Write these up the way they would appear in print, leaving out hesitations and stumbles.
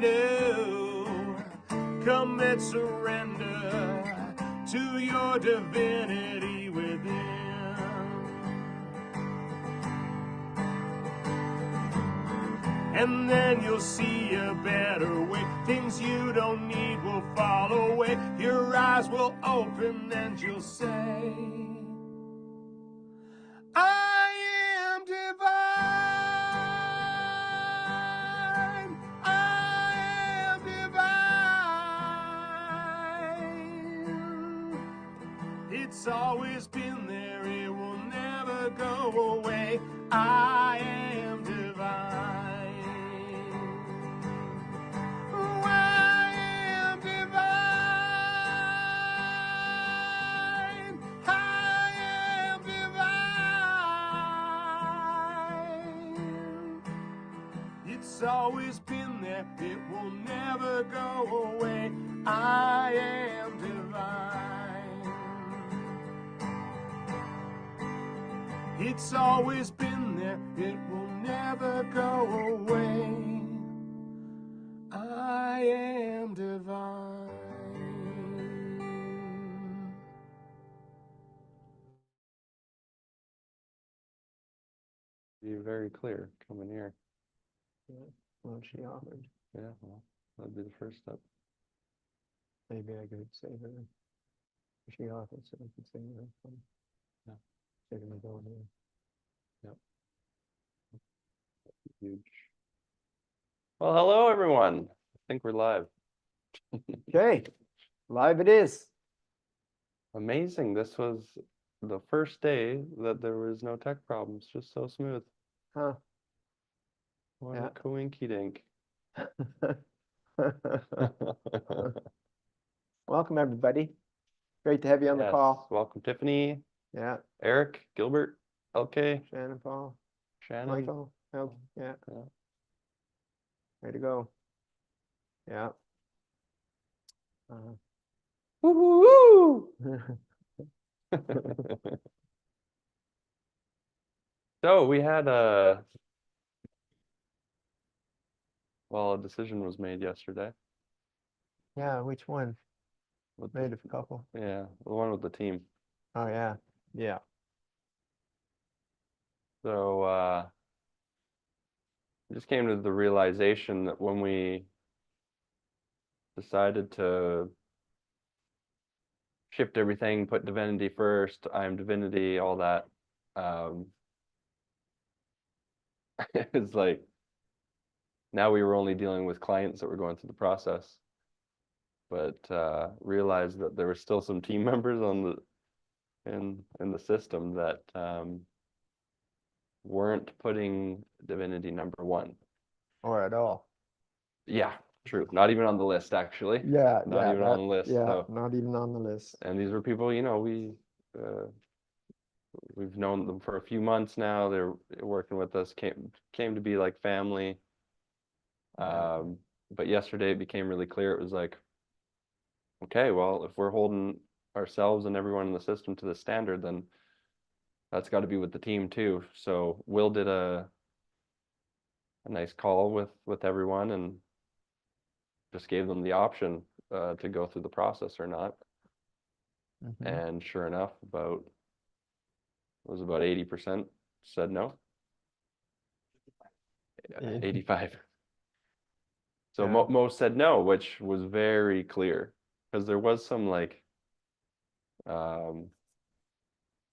know. Commit surrender to your divinity within. And then you'll see a better way. Things you don't need will fall away. Your eyes will open and you'll say, I am divine. I am divine. It's always been there. It will never go away. I am divine. Oh, I am divine. I am divine. It's always been there. It will never go away. I am divine. It's always been there. It will never go away. I am divine. Be very clear coming here. Yeah. Well, she offered. Yeah, well, that'd be the first step. Maybe I could save her. She offered, so I could save her from. Yeah. Taking the going in. Huge. Well, hello everyone. I think we're live. Okay, live it is. Amazing. This was the first day that there was no tech problems. Just so smooth. Huh. What Yeah. a coinky dink. Welcome, everybody. Great to have you on the Yes. call. Welcome, Tiffany, Yeah, Eric, Gilbert, LK, Shannon, Paul, Shannon. Michael. Oh, yeah. Yeah. Way to go. Yeah. Woo-hoo-hoo! So we had a decision was made yesterday. Yeah, which one? With Made a couple. yeah, the one with the team. Oh, yeah. Yeah. So just came to the realization that when we decided to shift everything, put divinity first, I am divinity, all that, it's like now we were only dealing with clients that were going through the process, but realized that there were still some team members on the in the system that weren't putting divinity number one. Or at all. Yeah, true. Not even on the list, actually. Yeah, Not even on the list. Yeah, So, not even on the list. and these were people, we've known them for a few months now. They're working with us, came to be like family. But yesterday it became really clear. It was like, okay, well, if we're holding ourselves and everyone in the system to the standard, then that's got to be with the team too. So Will did a nice call with everyone and just gave them the option to go through the process or not. Mhm. And sure enough, it was about 80% said no. 85. So Yeah. most said no, which was very clear because there was some like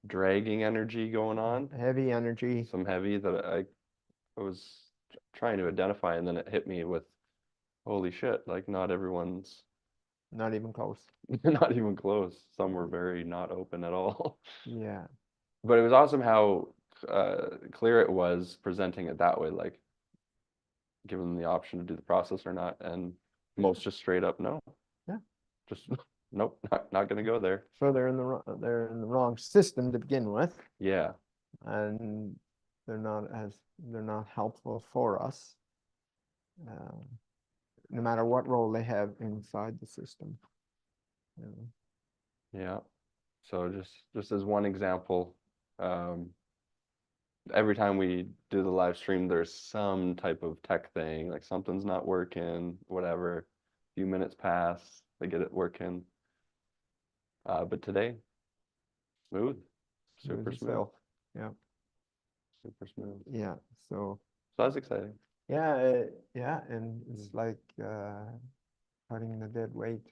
dragging energy going on, Heavy energy. some heavy that I was trying to identify, and then it hit me with, holy shit, like not everyone's Not even close. not even close. Some were very not open at all. Yeah. But it was awesome how clear it was presenting it that way, like giving them the option to do the process or not, and most just straight up no. Yeah. Just nope, not gonna go there. So they're in the wrong system to begin with, Yeah. and they're not helpful for us, no matter what role they have inside the system. You know. Yeah. So just as one example, every time we do the live stream, there's some type of tech thing, like something's not working, whatever. A few minutes pass, they get it working. But today, smooth, super smooth, itself. Yeah. super smooth. Yeah. So So that's exciting. yeah, yeah, and it's like cutting the dead weight.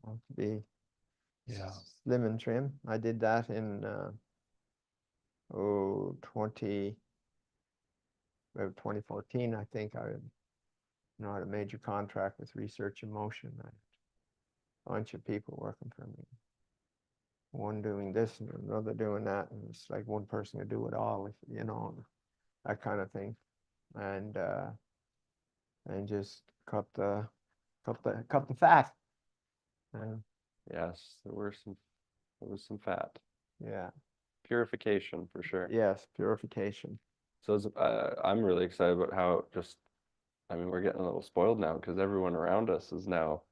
To be Yeah. slim and trim. I did that in 2014, I think. I had a major contract with Research in Motion. I had a bunch of people working for me. One doing this and another doing that, and it's like one person to do it all, if that kind of thing. And just cut the fat. Yes, there was some fat. Yeah. Purification for sure. Yes, purification. So I'm really excited about how I mean, we're getting a little spoiled now because everyone around us is now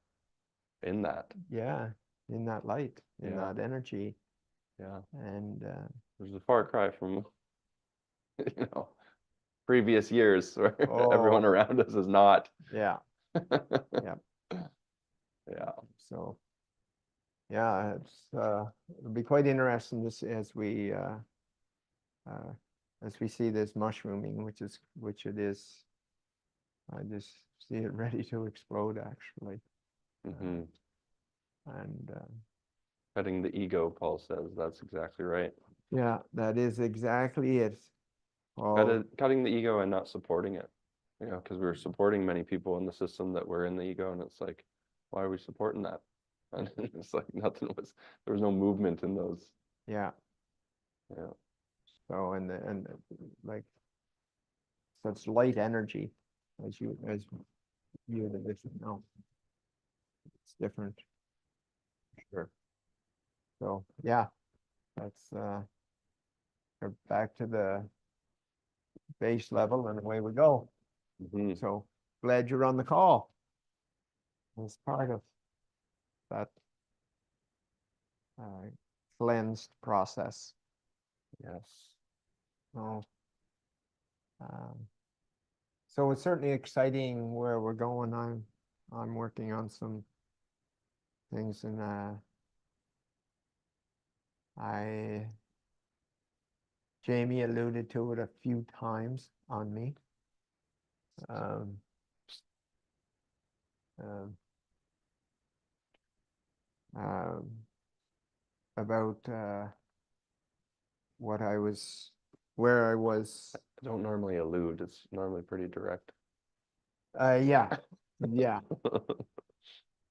in that. Yeah, in that light, in Yeah. that energy. Yeah. And There's a far cry from, you know, previous years where everyone oh, around us is not. yeah, yeah. Yeah. So yeah, it'll be quite interesting to see as we see this mushrooming, which it is. I just see it ready to explode, actually. Mm-hmm. And Cutting the ego, Paul says. That's exactly right. yeah, that is exactly it. Oh, Cutting the ego and not supporting it. You know, because we were supporting many people in the system that were in the ego, and it's like, why are we supporting that? And it's like there was no movement in those. yeah. Yeah. So and like such light energy as you know, it's different. Sure. So yeah, that's we're back to the base level and away we go. Mm-hmm. So glad you're on the call. As part of that cleansed process. Yes. So, um, so it's certainly exciting where we're going. I'm working on some things, and Jamie alluded to it a few times on me. Um, um, um, about where I was. I don't normally allude. It's normally pretty direct. Yeah, yeah.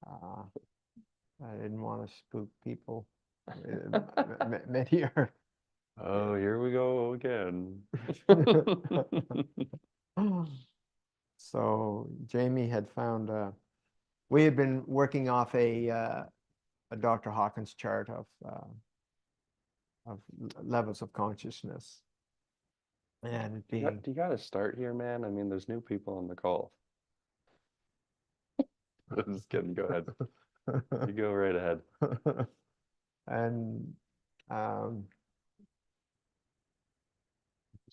I didn't want to spook people. Many are. Oh, here we go again. So Jamie had found we had been working off a Dr. Hawkins chart of levels of consciousness, and being You got to start here, man. I mean, there's new people on the call. I'm just kidding. Go ahead. You go right ahead. and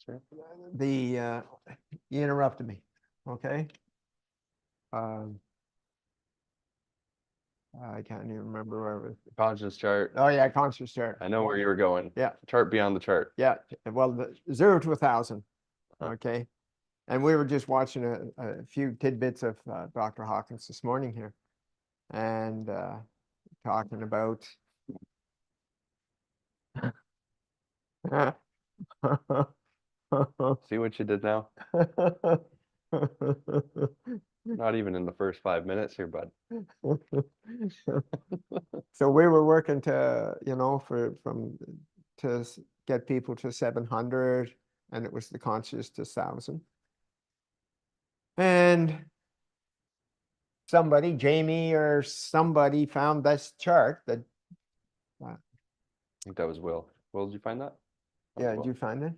Sure. you interrupted me, okay? I can't even remember where I was. Conscious chart. Oh yeah, conscious chart. I know where you were going. Yeah. Chart beyond the chart. Yeah, well, the 0 to 1,000, Uh-huh. okay? And we were just watching a few tidbits of Dr. Hawkins this morning here, and talking about See what you did now? Not even in the first 5 minutes here, bud. So we were working to, to get people to 700, and it was the conscious to 1,000. And somebody, Jamie or somebody, found this chart that. I think that was Will. Will, did you find that? Yeah, did you find it?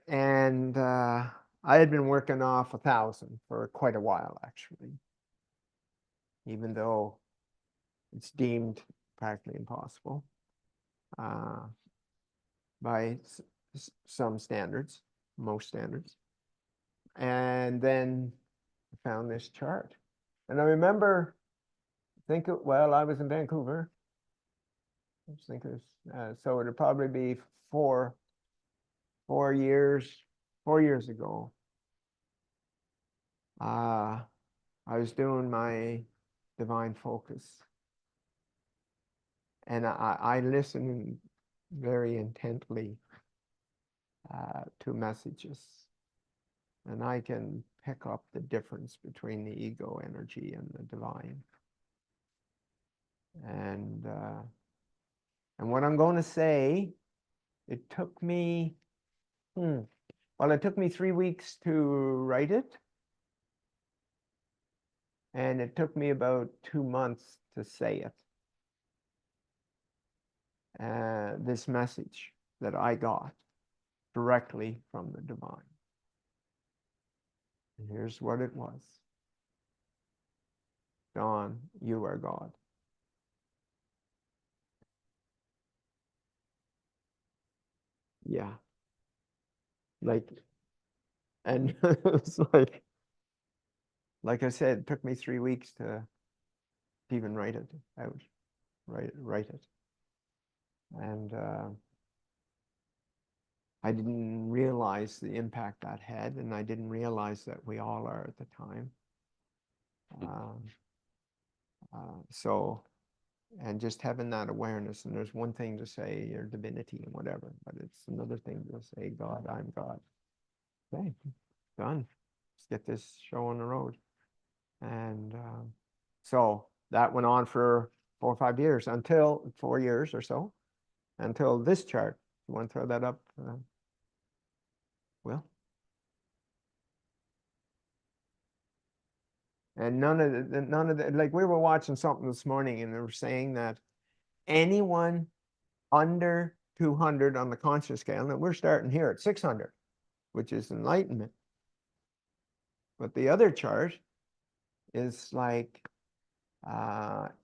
And I had been working off 1,000 for quite a while, actually, even though it's deemed practically impossible. by some standards, most standards. And then I found this chart. And I remember, well, I was in Vancouver. I think it was, so it'd probably be four years ago. I was doing my divine focus. And I listened very intently to messages. And I can pick up the difference between the ego energy and the divine. And what I'm going to say, it took me, well, it took me 3 weeks to write it. And it took me about 2 months to say it. This message that I got directly from the divine. And here's what it was. Don, you are God. Yeah. And it's like I said, it took me 3 weeks to even write it out, write it. And I didn't realize the impact that had, and I didn't realize that we all are at the time. So, and just having that awareness, and there's one thing to say your divinity and whatever, but it's another thing to say, God, I'm God. Okay, done. Let's get this show on the road. And so that went on for 4 or 5 years, until 4 years or so, until this chart. You want to throw that up, Will? And none of the, like, we were watching something this morning and they were saying that anyone under 200 on the conscious scale, and we're starting here at 600, which is enlightenment. But the other chart is like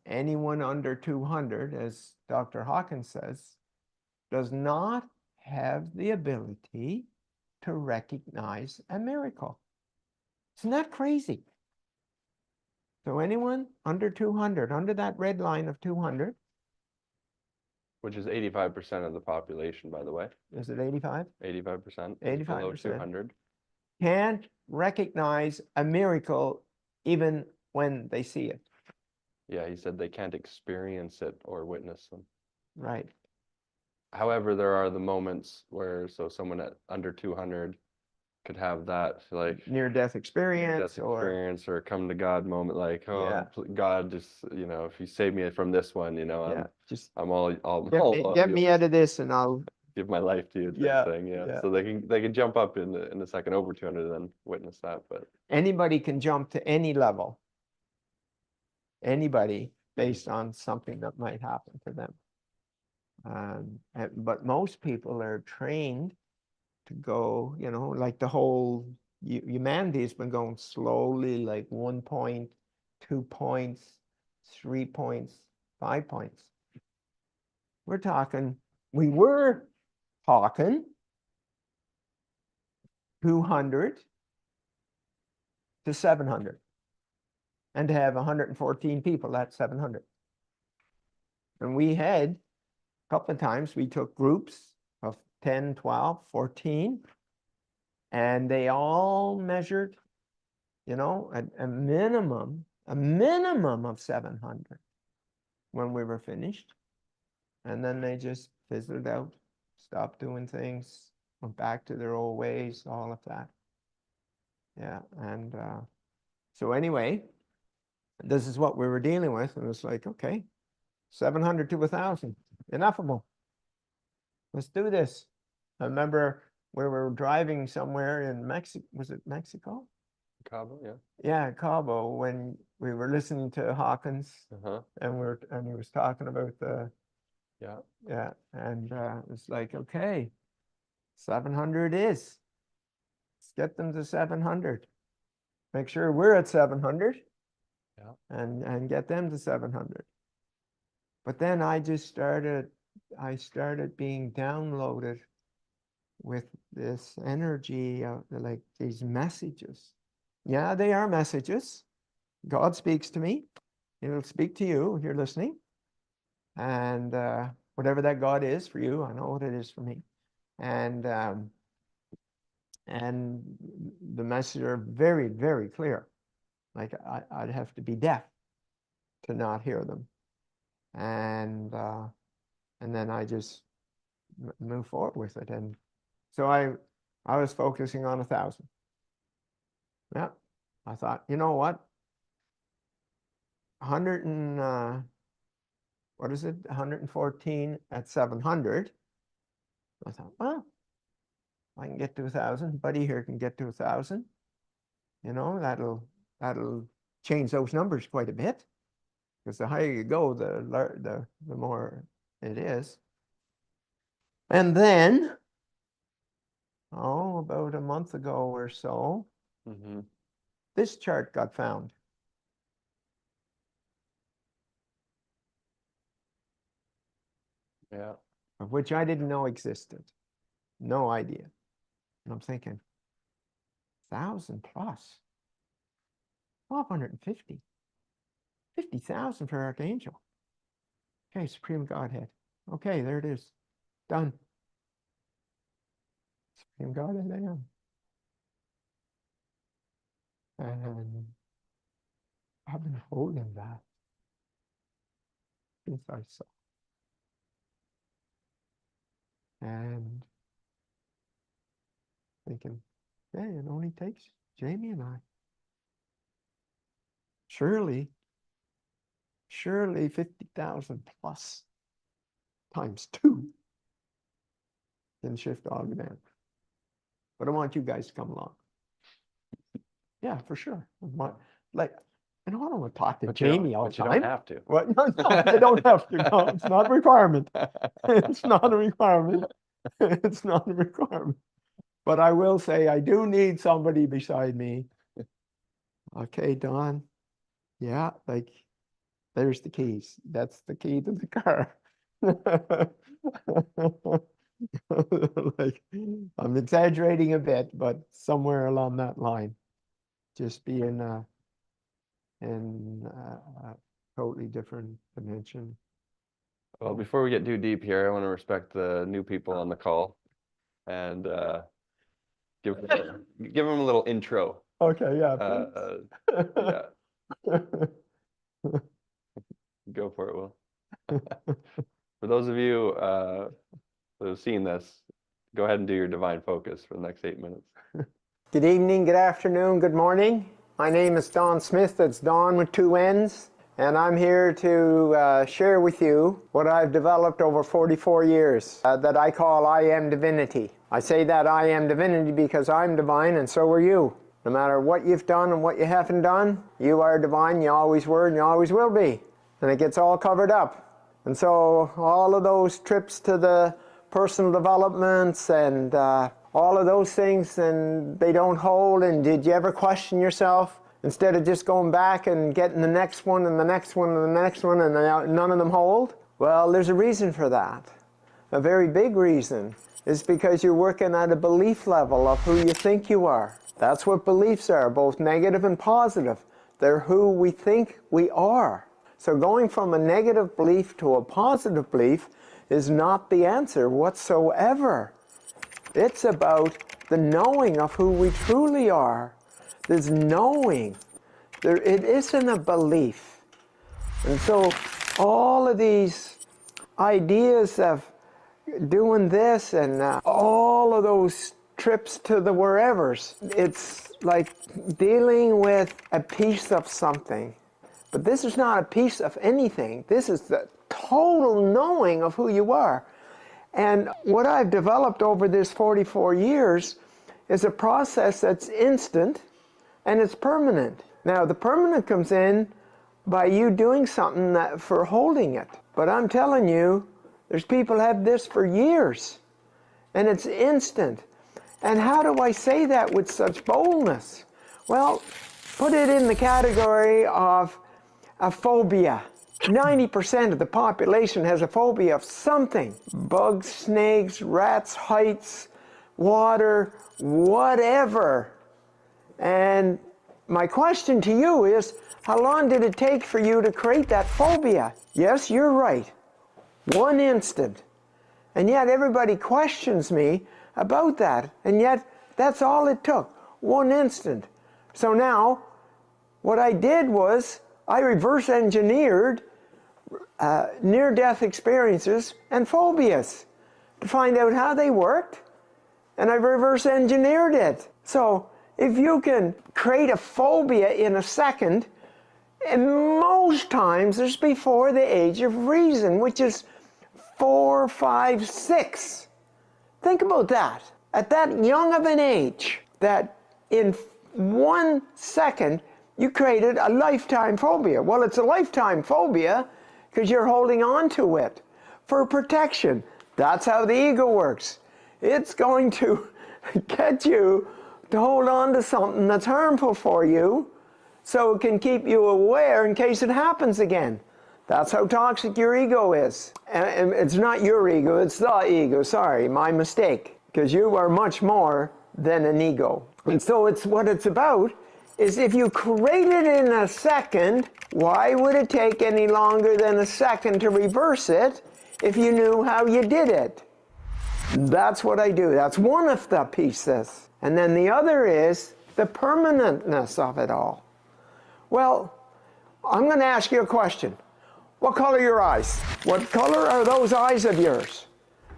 anyone under 200, as Dr. Hawkins says, does not have the ability to recognize a miracle. Isn't that crazy? So anyone under 200, under that red line of 200. Which is 85% of the population, by the way. Is it 85? 85%. 85%. Below 200. Can't recognize a miracle even when they see it. Yeah, he said they can't experience it or witness them. Right. However, there are the moments where, so someone at under 200 could have that, like, near-death experience, or come to God moment, like, oh, Yeah. God, just, if you save me from this one, yeah, just I'm all get me out of this and I'll give my life to you, Yeah, thing. Yeah. yeah. So they can jump up in a second over 200 and then witness that. But anybody can jump to any level. Anybody, based on something that might happen to them. But most people are trained to go, like the whole humanity has been going slowly, like 1 point, 2 points, 3 points, 5 points. We were talking 200 to 700. And to have 114 people, that's 700. And we had a couple of times, we took groups of 10, 12, 14, and they all measured, a minimum of 700 when we were finished. And then they just fizzled out, stopped doing things, went back to their old ways, all of that. Yeah, and so anyway, this is what we were dealing with, and it's like, okay, 700 to 1,000, ineffable. Let's do this. I remember we were driving somewhere in Mexico. Was it Mexico? Cabo, yeah. Yeah, Cabo, when we were listening to Hawkins, and he was talking about the and it's like, okay, 700 is. Let's get them to 700. Make sure we're at 700. And get them to 700. But then I just started I started being downloaded with this energy of like these messages. Yeah, they are messages. God speaks to me. He'll speak to you if you're listening. And whatever that God is for you, I know what it is for me. And the messages are very, very clear. Like I'd have to be deaf to not hear them. And then I just move forward with it. And so I was focusing on 1,000. Yeah, I thought, you know what? 100 and what is it? 114 at 700. I thought, well, I can get to 1,000. Buddy here can get to 1,000. You know, that'll change those numbers quite a bit, because the higher you go, the more it is. And then, about a month ago or so, this chart got found. Yeah. Of which I didn't know existed. No idea. And I'm thinking, 1,000 plus, 1,250, 50,000 for Archangel. Okay, Supreme Godhead. Okay, there it is. Done. Supreme Godhead I am. And I've been holding that since I saw. And thinking, hey, it only takes Jamie and I. Surely 50,000 plus times 2 can shift augment. But I want you guys to come along. Yeah, for sure. Like, and I don't want to talk to Jamie all the time. But you don't have to. What? No, you don't have to. No, it's not a requirement. It's not a requirement. It's not a requirement. But I will say I do need somebody beside me. Okay, Don. Yeah, like there's the keys. That's the key to the car. Like, I'm exaggerating a bit, but somewhere along that line, just be in a totally different dimension. Well, before we get too deep here, I want to respect the new people on the call and give them a little intro. Okay, yeah. Yeah. Go for it, Will. For those of you who have seen this, go ahead and do your divine focus for the next 8 minutes. Good evening, good afternoon, good morning. My name is Don Smith. That's Don with 2 N's. And I'm here to share with you what I've developed over 44 years that I call IAMDIVINITY. I say that I am divinity because I'm divine and so are you. No matter what you've done and what you haven't done, you are divine, you always were, and you always will be. And it gets all covered up. And so all of those trips to the personal developments and all of those things, and they don't hold. And did you ever question yourself? Instead of just going back and getting the next one and the next one and the next one and none of them hold? Well, there's a reason for that. A very big reason is because you're working at a belief level of who you think you are. That's what beliefs are, both negative and positive. They're who we think we are. So going from a negative belief to a positive belief is not the answer whatsoever. It's about the knowing of who we truly are. There's knowing. It isn't a belief. And so all of these ideas of doing this and all of those trips to the wherevers, it's like dealing with a piece of something. But this is not a piece of anything. This is the total knowing of who you are. And what I've developed over this 44 years is a process that's instant and it's permanent. Now, the permanent comes in by you doing something for holding it. But I'm telling you, there's people have this for years, and it's instant. And how do I say that with such boldness? Well, put it in the category of a phobia. 90% of the population has a phobia of something. Bugs, snakes, rats, heights, water, whatever. And my question to you is, how long did it take for you to create that phobia? Yes, you're right. 1 instant. And yet everybody questions me about that. And yet that's all it took. 1 instant. So now what I did was I reverse engineered near-death experiences and phobias to find out how they worked, and I reverse engineered it. So if you can create a phobia in a second, and most times it's before the age of reason, which is 4, 5, 6. Think about that. At that young of an age, that in 1 second you created a lifetime phobia. Well, it's a lifetime phobia because you're holding on to it for protection. That's how the ego works. It's going to get you to hold on to something that's harmful for you so it can keep you aware in case it happens again. That's how toxic your ego is. And it's not your ego, it's the ego. Sorry, my mistake. Because you are much more than an ego. And so what it's about is if you create it in a second, why would it take any longer than a second to reverse it if you knew how you did it? That's what I do. That's one of the pieces. And then the other is the permanentness of it all. Well, I'm going to ask you a question. What color are your eyes? What color are those eyes of yours?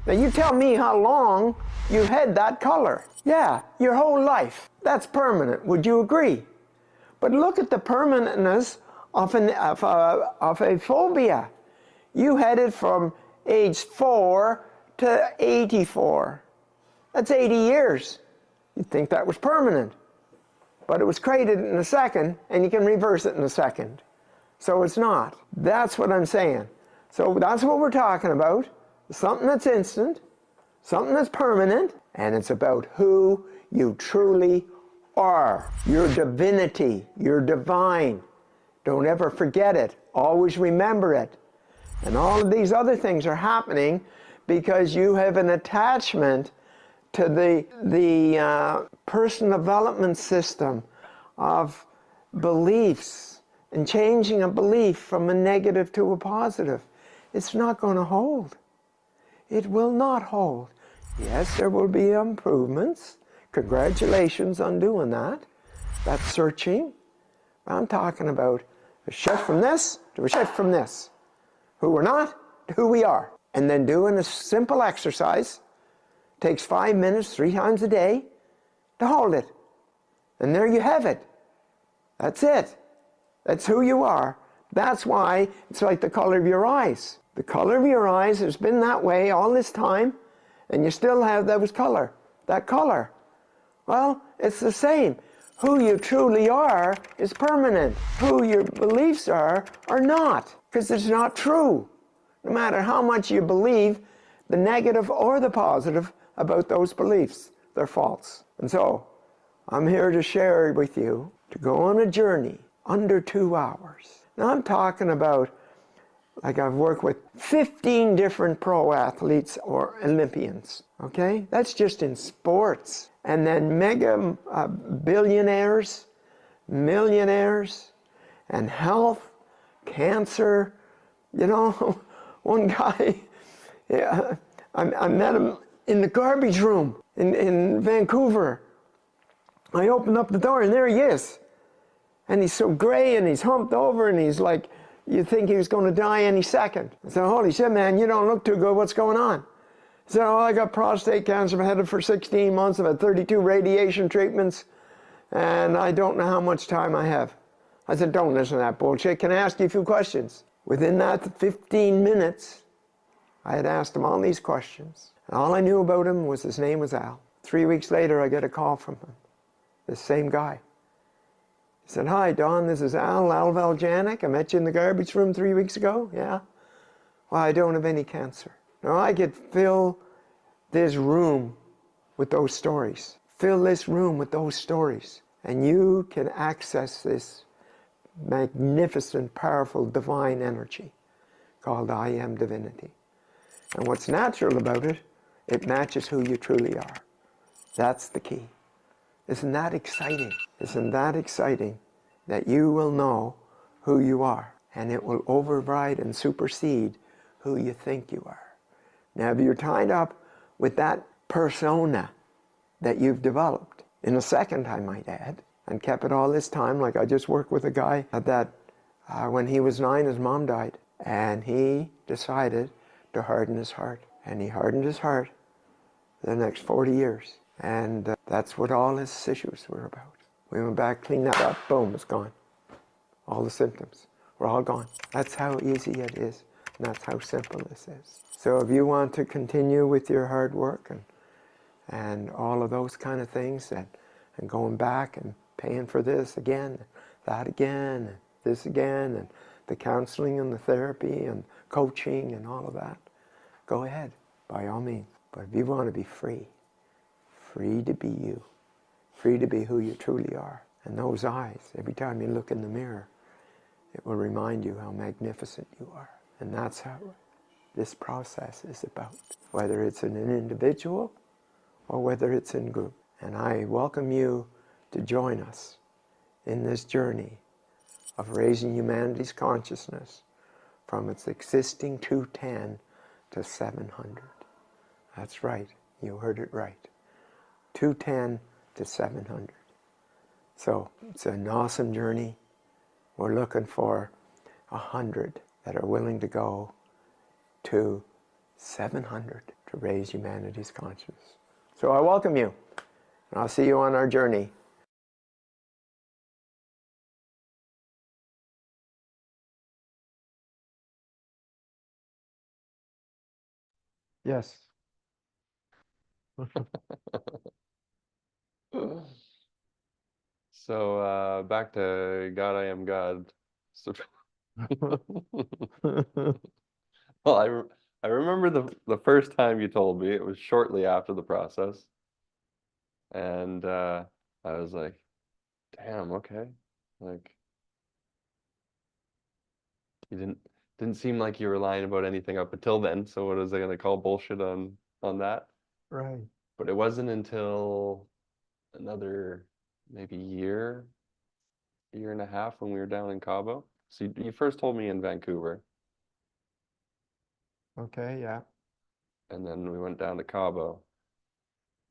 Now you tell me how long you've had that color. Yeah, your whole life. That's permanent. Would you agree? But look at the permanentness of a phobia. You had it from age 4 to 84. That's 80 years. You'd think that was permanent. But it was created in a second, and you can reverse it in a second. So it's not. That's what I'm saying. So that's what we're talking about. Something that's instant, something that's permanent, and it's about who you truly are. Your divinity, your divine. Don't ever forget it. Always remember it. And all of these other things are happening because you have an attachment to the personal development system of beliefs and changing a belief from a negative to a positive. It's not going to hold. It will not hold. Yes, there will be improvements. Congratulations on doing that. That's searching. I'm talking about a shift from this to a shift from this. Who we're not to who we are. And then doing a simple exercise. Takes 5 minutes, 3 times a day to hold it. And there you have it. That's it. That's who you are. That's why it's like the color of your eyes. The color of your eyes has been that way all this time, and you still have that color. Well, it's the same. Who you truly are is permanent. Who your beliefs are not, because it's not true. No matter how much you believe, the negative or the positive about those beliefs, they're false. And so, I'm here to share with you to go on a journey under 2 hours. Now I'm talking about, like I've worked with 15 different pro athletes or Olympians, okay? That's just in sports. And then mega billionaires, millionaires, and health, cancer. You know, one guy, yeah, I met him in the garbage room in Vancouver. I opened up the door and there he is. And he's so gray and he's humped over and he's like, you think he was going to die any second. I said, holy shit, man, you don't look too good. What's going on? He said, oh, I got prostate cancer. I've had it for 16 months. I've had 32 radiation treatments. And I don't know how much time I have. I said, don't listen to that bullshit. Can I ask you a few questions? Within that 15 minutes, I had asked him all these questions. And all I knew about him was his name was Al. 3 weeks later, I get a call from him. This same guy. He said, hi, Don, this is Al Valjanic. I met you in the garbage room 3 weeks ago. Yeah? Well, I don't have any cancer. Now, I could fill this room with those stories. Fill this room with those stories. And you can access this magnificent, powerful, divine energy called I am divinity. And what's natural about it, it matches who you truly are. That's the key. Isn't that exciting? Isn't that exciting that you will know who you are, and it will override and supersede who you think you are. Now, if you're tied up with that persona that you've developed, in a second, I might add, and kept it all this time, like I just worked with a guy that when he was 9, his mom died, and he decided to harden his heart. And he hardened his heart the next 40 years. And that's what all his issues were about. We went back, cleaned that up, boom, it's gone. All the symptoms were all gone. That's how easy it is, and that's how simple this is. So if you want to continue with your hard work and all of those kind of things, and going back and paying for this again, that again, and this again, and the counseling and the therapy and coaching and all of that, go ahead, by all means. But if you want to be free, free to be you, free to be who you truly are, and those eyes, every time you look in the mirror, it will remind you how magnificent you are. And that's how this process is about, whether it's in an individual or whether it's in group. And I welcome you to join us in this journey of raising humanity's consciousness from its existing 210 to 700. That's right, you heard it right. 210 to 700. So it's an awesome journey. We're looking for 100 that are willing to go to 700 to raise humanity's consciousness. So I welcome you, and I'll see you on our journey. Yes. So back to God, I am God. So, well, I remember the first time you told me. It was shortly after the process, and I was like, "Damn, okay." Like, you didn't seem like you were lying about anything up until then. So what was I gonna call bullshit on that? Right. But it wasn't until another maybe year and a half when we were down in Cabo. So you first told me in Vancouver, Okay, yeah. and then we went down to Cabo,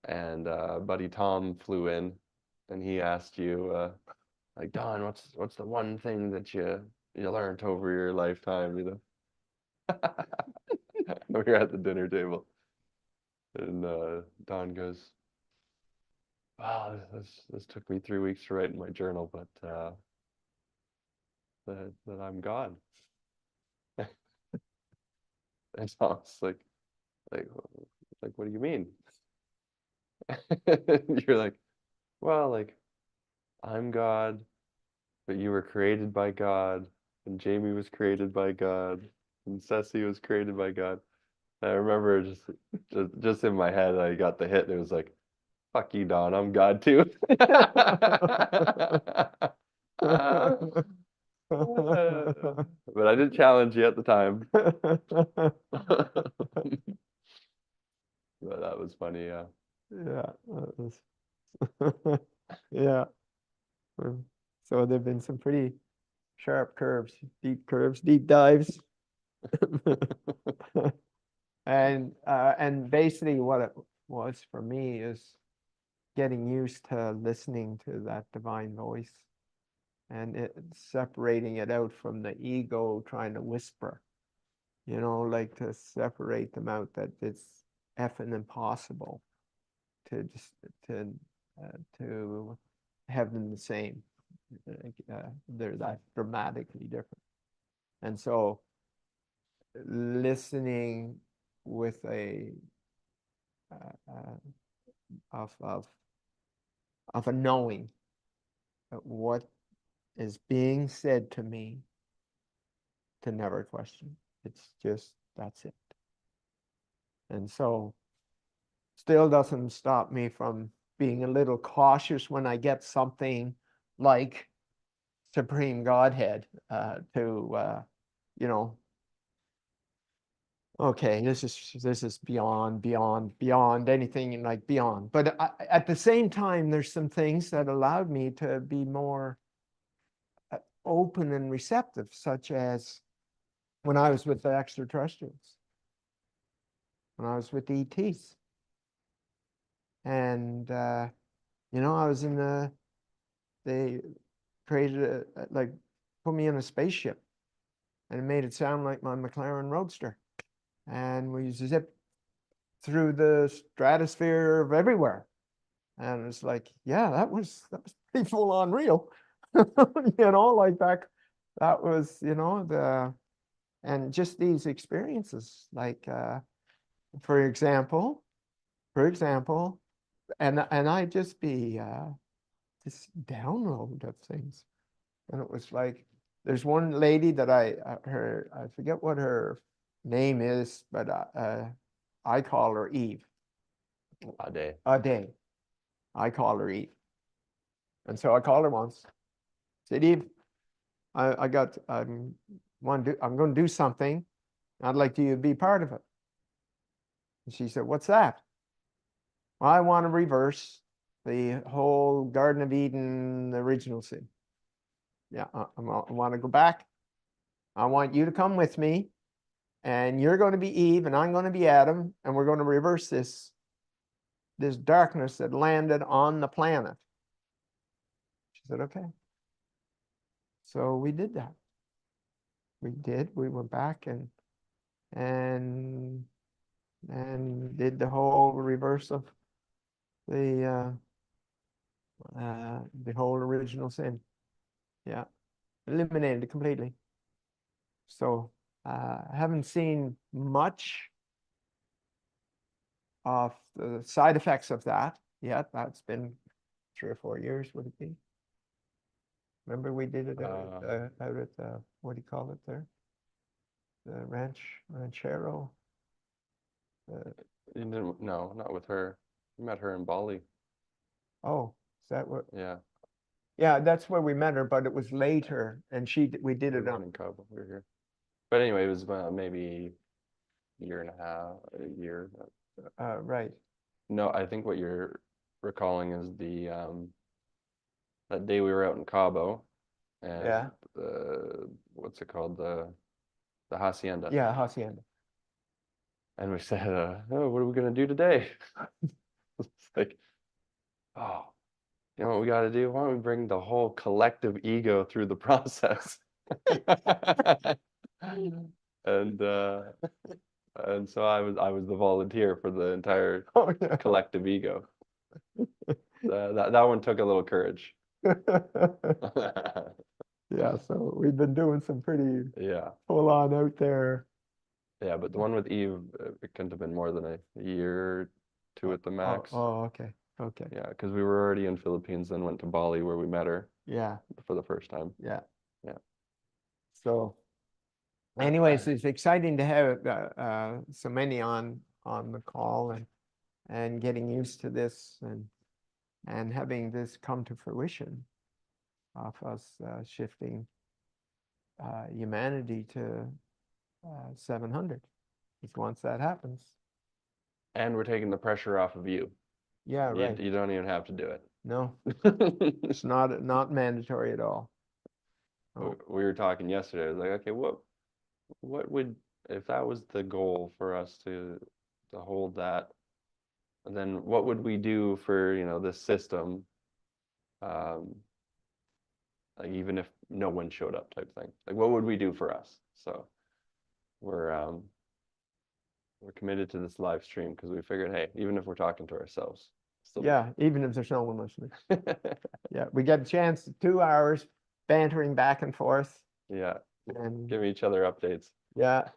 and buddy Tom flew in, and he asked you, like, Don, what's the one thing that you learned over your lifetime, you know? We were at the dinner table, and Don goes, "Wow, this took me 3 weeks to write in my journal, but that I'm God." And Tom's like, what do you mean? You're like, well, like, I'm God, but you were created by God, and Jamie was created by God, and Ceci was created by God. And I remember just in my head, I got the hit, and it was like, fuck you, Don, I'm God too. But I didn't challenge you at the time. But that was funny, yeah. Yeah, that was yeah. So there've been some pretty sharp curves, deep dives. And basically what it was for me is getting used to listening to that divine voice and it separating it out from the ego trying to whisper, you know, like to separate them out, that it's effing impossible to just to have them the same. They're that dramatically different. And so listening with a of a knowing what is being said to me, to never question. It's just, that's it. And so still doesn't stop me from being a little cautious when I get something like supreme Godhead you know, okay, this is beyond anything like beyond. But at the same time, there's some things that allowed me to be more open and receptive, such as when I was with the extraterrestrials, when I was with the ETs, and you know, I was in they created like put me in a spaceship, and it made it sound like my McLaren Roadster, and we zipped through the stratosphere of everywhere, and it's like, yeah, that was pretty full on real. You know, like that was, you know, and just these experiences, like for example, and I just be this download of things, and it was like, there's one lady that I forget what her name is, but I call her Eve. A day. A day. I call her Eve. And so I called her once. Said, Eve, I'm going to do something. I'd like you to be part of it. And she said, what's that? Well, I want to reverse the whole Garden of Eden original sin. Yeah, I want to go back. I want you to come with me, and you're going to be Eve, and I'm going to be Adam, and we're going to reverse this darkness that landed on the planet. She said, okay. So we did that. We went back and did the whole reverse of the whole original sin. Yeah, eliminated it completely. So I haven't seen much of the side effects of that yet. That's been 3 or 4 years, would it be? Remember we did it out at what do you call it there? The Ranchero. You didn't, no, not with her. You met her in Bali. Oh, is that what? Yeah. Yeah, that's where we met her, but it was later, and we did it on. In Cabo. We were here. But anyway, it was maybe a year and a half, a year. Right. No, I think what you're recalling is the that day we were out in Cabo, and Yeah. what's it called, the hacienda. Yeah, hacienda. And we said, oh, what are we gonna do today? It's like, oh, you know what we got to do? Why don't we bring the whole collective ego through the process? And so I was the volunteer for the entire Oh, yeah. collective ego. That one took a little courage. Yeah, so we've been doing some pretty Yeah. full on out there. Yeah, but the one with Eve, it couldn't have been more than a year or two at the max. Oh, okay. Okay. Yeah, because we were already in Philippines, then went to Bali where we met her Yeah. for the first time. Yeah. Yeah. So anyways, it's exciting to have so many on the call, and getting used to this, and having this come to fruition of us shifting humanity to 700. Because once that happens. And we're taking the pressure off of you. Yeah, right. You don't even have to do it. No, it's not mandatory at all. Oh. We were talking yesterday. I was like, okay, what would, if that was the goal for us to hold that, and then what would we do for, you know, this system, like even if no one showed up type thing, like what would we do for us? So we're committed to this live stream because we figured, hey, even if we're talking to ourselves, yeah, even if there's no one listening. Yeah, we get a chance, 2 hours bantering back and forth. Yeah, and give each other updates. Yeah.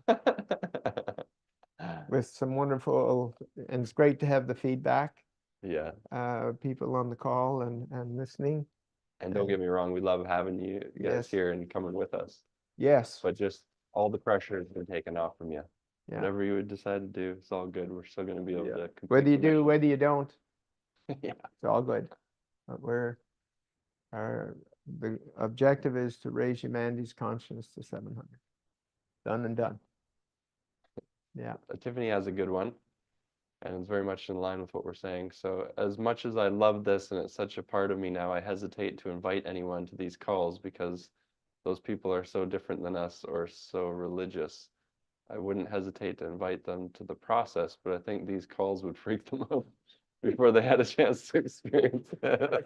With some wonderful, and it's great to have the feedback. Yeah. People on the call and listening. And don't get me wrong, we love having you guys Yes. here and coming with us. Yes. But just all the pressure has been taken off from you. Yeah. Whatever you would decide to do, it's all good. We're still going to be able to complete whether you the do, mission. whether you don't, Yeah. it's all good. But our the objective is to raise humanity's consciousness to 700. Done and done. Yeah. Tiffany has a good one, and it's very much in line with what we're saying. So as much as I love this and it's such a part of me now, I hesitate to invite anyone to these calls because those people are so different than us or so religious. I wouldn't hesitate to invite them to the process, but I think these calls would freak them out before they had a chance to experience it.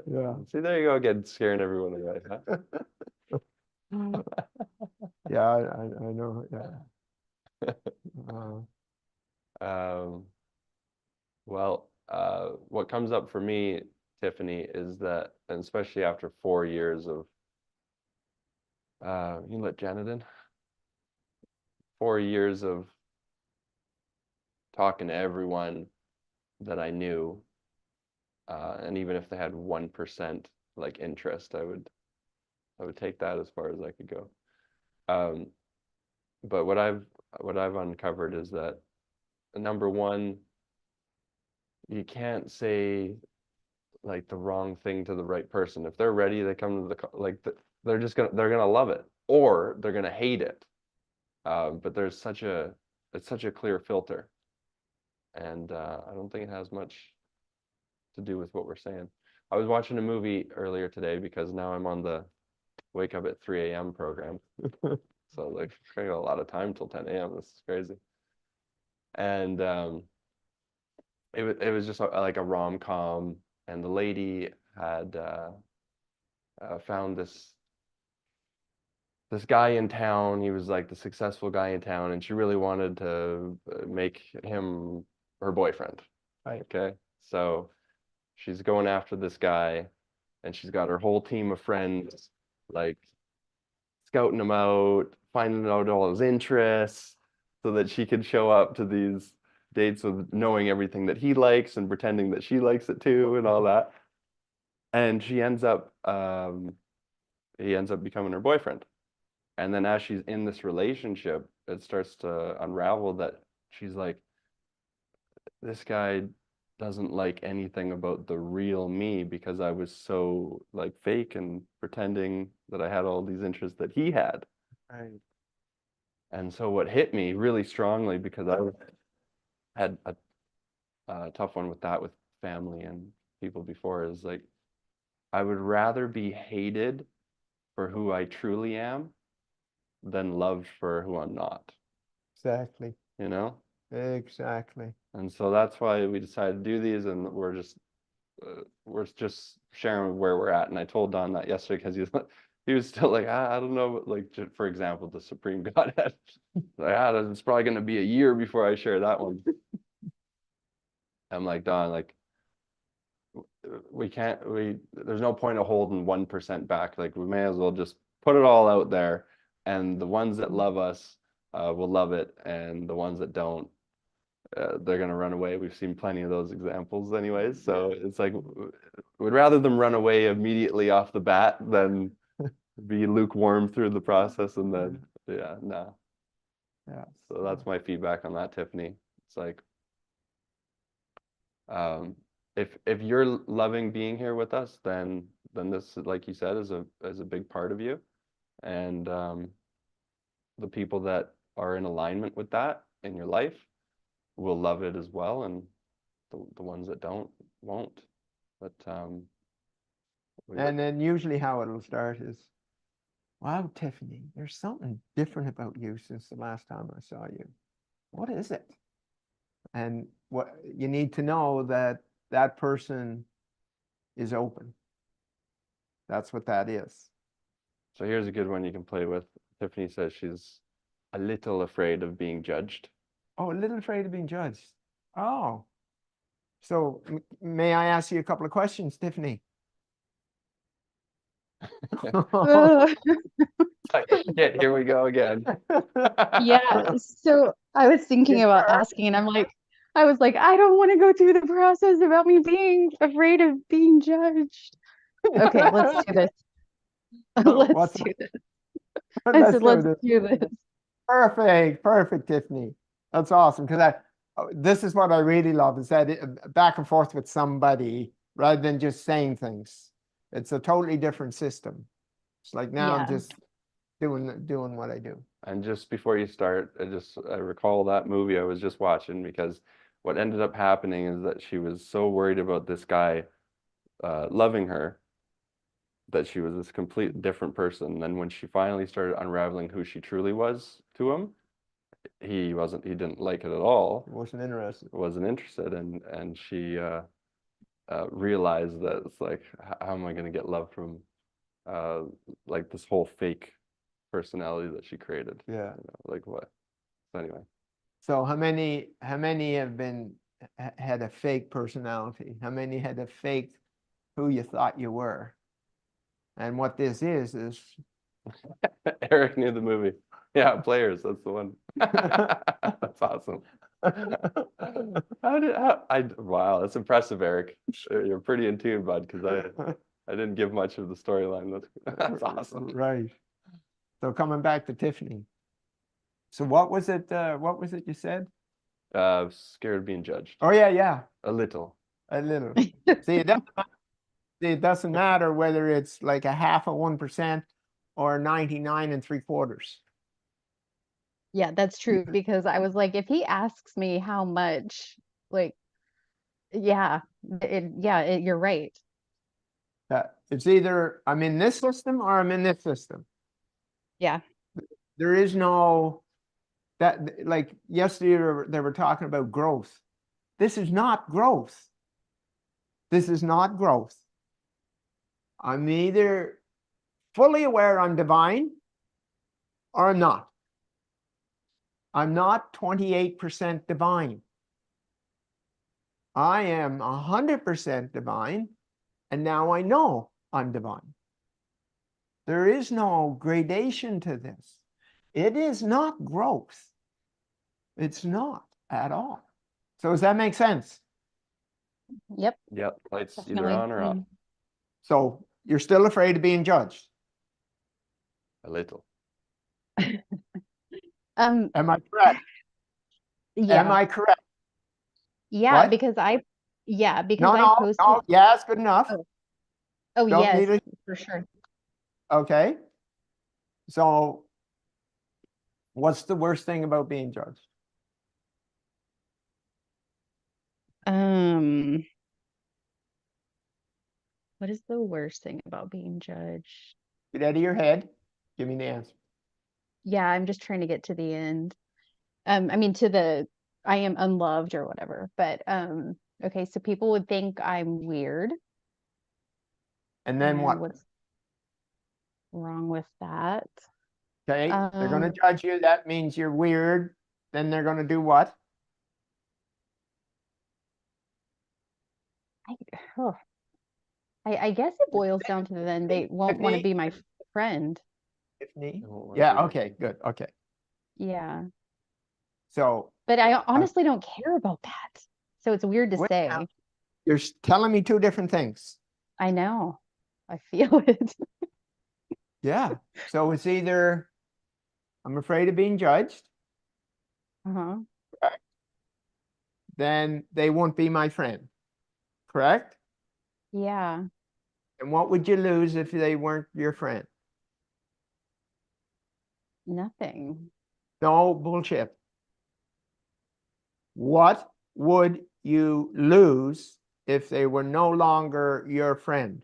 Yeah. See, there you go again, scaring everyone away, huh? Yeah, I know. Yeah. Well, what comes up for me, Tiffany, is that, and especially after 4 years of, you let Janet in? 4 years of talking to everyone that I knew, and even if they had 1% like interest, I would take that as far as I could go. But what I've uncovered is that, number one, you can't say like the wrong thing to the right person. If they're ready, they come to they're gonna love it, or they're gonna hate it. But it's such a clear filter, and I don't think it has much to do with what we're saying. I was watching a movie earlier today because now I'm on the wake up at 3 a.m. program. So like I got a lot of time till 10 a.m. This is crazy. And it was just like a rom-com, and the lady had found this guy in town. He was like the successful guy in town, and she really wanted to make him her boyfriend. Right. Okay. So she's going after this guy, and she's got her whole team of friends, like scouting him out, finding out all his interests, so that she could show up to these dates with knowing everything that he likes and pretending that she likes it too and all that. And he ends up becoming her boyfriend. And then as she's in this relationship, it starts to unravel that she's like, this guy doesn't like anything about the real me because I was so like fake and pretending that I had all these interests that he had. Right. And so what hit me really strongly, because I had a tough one with that with family and people before, is like, I would rather be hated for who I truly am than loved for who I'm not. Exactly. You know? Exactly. And so that's why we decided to do these, and we're just sharing where we're at. And I told Don that yesterday because he was still like, I don't know, like for example, the Supreme Godhead. Like, it's probably going to be a year before I share that one. I'm like, Don, like, there's no point of holding 1% back. Like, we may as well just put it all out there, and the ones that love us will love it, and the ones that don't, they're going to run away. We've seen plenty of those examples anyways. So it's like, we'd rather them run away immediately off the bat than be lukewarm through the process and then, yeah, no. Yeah. So that's my feedback on that, Tiffany. It's like, if you're loving being here with us, then this, like you said, is a big part of you. And the people that are in alignment with that in your life will love it as well, and the ones that don't won't. But and then usually how it'll start is, wow, Tiffany, there's something different about you since the last time I saw you. What is it? And what you need to know, that person is open. That's what that is. So here's a good one you can play with. Tiffany says she's a little afraid of being judged. Oh, a little afraid of being judged. Oh, so may I ask you a couple of questions, Tiffany? Here we go again. Yeah, so I was thinking about asking, and I was like, I don't want to go through the process about me being afraid of being judged. Okay, let's do this. Let's do this. I said, let's do this. Perfect, Tiffany. That's awesome, because this is what I really love, is that back and forth with somebody rather than just saying things. It's a totally different system. It's like now I'm Yeah. just doing what I do. And just before you start, I recall that movie I was just watching, because what ended up happening is that she was so worried about this guy loving her that she was this complete different person. And then when she finally started unraveling who she truly was to him, he didn't like it at all. I wasn't interested. Wasn't interested, and she realized that it's like, how am I going to get love from like this whole fake personality that she created? Yeah. You know, like what? So anyway, So how many have been had a fake personality? How many had a fake who you thought you were? And what this is Eric knew the movie. Yeah, Players. That's the one. That's awesome. Wow, that's impressive, Eric. You're pretty in tune, bud, because I didn't give much of the storyline. That's awesome. Right. So coming back to Tiffany. So what was it you said? Scared of being judged. Oh yeah. A little. A little. See, it doesn't matter whether it's like a 0.5% or 99 3/4. Yeah, that's true, because I was like, if he asks me how much, like, yeah, you're right. It's either I'm in this system or I'm in this system. Yeah. There is no that, like yesterday they were talking about growth. This is not growth. This is not growth. I'm either fully aware I'm divine or I'm not. I'm not 28% divine. I am 100% divine, and now I know I'm divine. There is no gradation to this. It is not growth. It's not at all. So does that make sense? Yep. Yep. Lights either Definitely. on or off. So you're still afraid of being judged. A little. Am I correct? Yeah. Am I correct? Yeah, What? because I No. posted. Yeah, it's good enough. Oh, Don't yes, need it. for sure. Okay. So what's the worst thing about being judged? What is the worst thing about being judged? Get out of your head. Give me the answer. Yeah, I'm just trying to get to the end. I mean, I am unloved or whatever, but okay, so people would think I'm weird. And then And what? what's wrong with that? Okay, they're going to judge you. That means you're weird. Then they're going to do what? I guess it boils down to then they won't want to Tiffany? be my friend. Tiffany? They won't wanna Yeah, be- okay, good. Okay. Yeah. So But I honestly don't care about that. So it's weird to wait say. now. You're telling me two different things. I know. I feel it. Yeah. So it's either I'm afraid of being judged, Uh-huh. then they won't be my friend. Correct? Yeah. And what would you lose if they weren't your friend? Nothing. No bullshit. What would you lose if they were no longer your friend?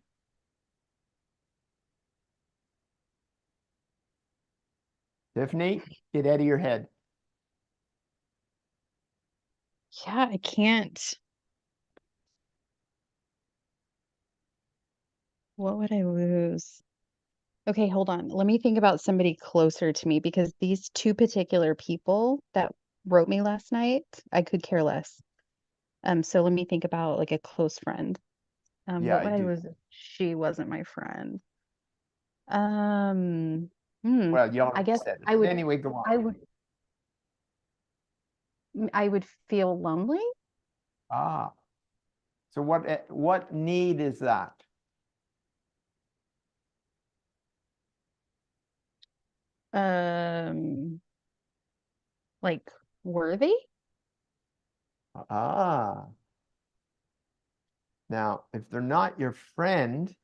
Tiffany, get out of your head. Yeah, I can't. What would I lose? Okay, hold on. Let me think about somebody closer to me, because these two particular people that wrote me last night, I could care less. So let me think about like a close friend. Yeah, What would I I do. lose if she wasn't my friend? Well, you I already guess said it. I would Anyway, go on. I would feel lonely. Ah, so what need is that? Um, like worthy? Ah. Now, if they're not your friend,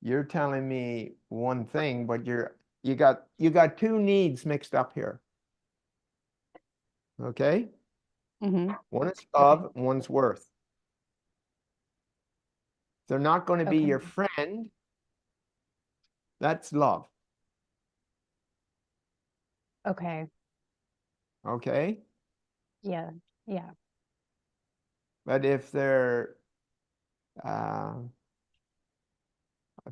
you're telling me one thing, but you got two needs mixed up here. Okay? Mm-hmm. One is love, and one's worth. They're not going to be Okay. your friend. That's love. Okay. Okay? Yeah. Yeah. But if they're I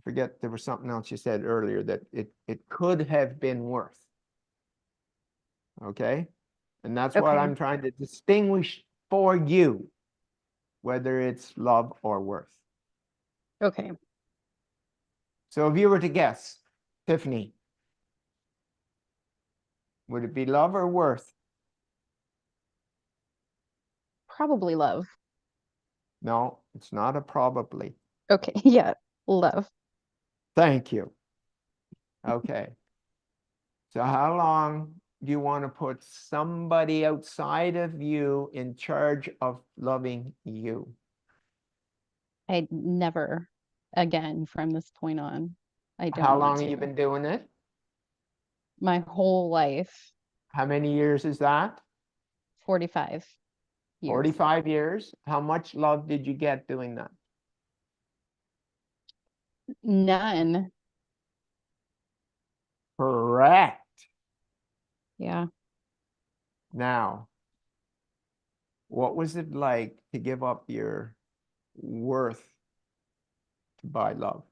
forget, there was something else you said earlier that it could have been worth. Okay? And that's what Okay. I'm trying to distinguish for you, whether it's love or worth. Okay. So if you were to guess, Tiffany, would it be love or worth? Probably love. No, it's not a probably. Okay. Yeah. Love. Thank you. Okay. So how long do you want to put somebody outside of you in charge of loving you? I never again from this point on. I don't How want long have you to. been doing it? My whole life, How many years is that? 45 years. 45 years. How much love did you get doing that? None. Correct. Yeah. Now, what was it like to give up your worth to buy love?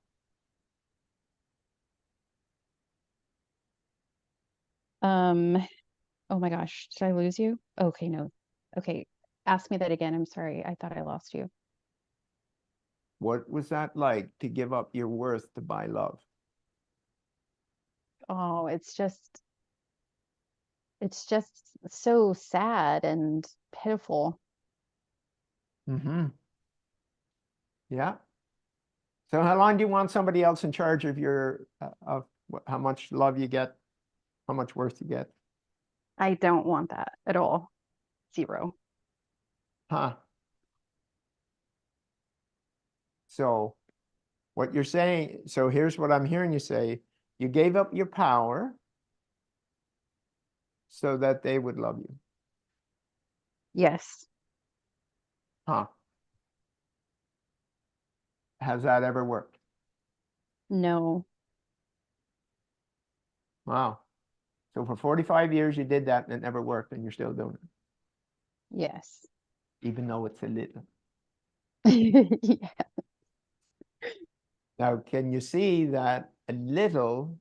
Oh my gosh, did I lose you? Okay, no. Okay. Ask me that again. I'm sorry. I thought I lost you. What was that like to give up your worth to buy love? Oh, it's just so sad and pitiful. Mm-hmm. Yeah. So how long do you want somebody else in charge of your of how much love you get, how much worth you get? I don't want that at all. Zero. Huh. So what you're saying, so here's what I'm hearing you say. You gave up your power so that they would love you. Yes. Huh. Has that ever worked? No. Wow. So for 45 years you did that and it never worked and you're still doing it, Yes. even though it's a little. Yeah. Now, can you see that a little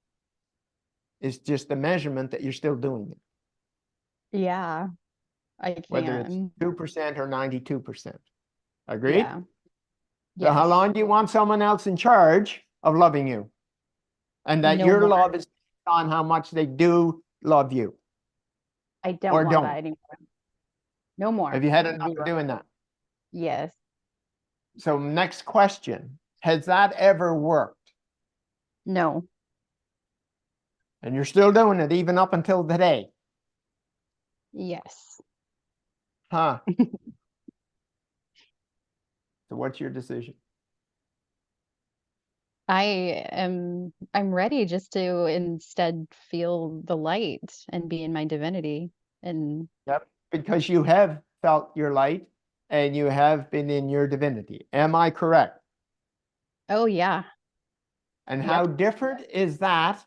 is just a measurement that you're still doing it, Yeah, I whether it's can. 2% or 92%? Agreed? Yeah. So how Yes. long do you want someone else in charge of loving you? And that No your more. love is on how much they do love you I don't or want don't. that anymore. No more. Have you had enough of Zero. doing that? Yes. So next question, has that ever worked? No. And you're still doing it even up until today? Yes. Huh? So what's your decision? I'm ready just to instead feel the light and be in my divinity. And Yep. Because you have felt your light and you have been in your divinity. Am I correct? oh yeah. And how Yep. different is that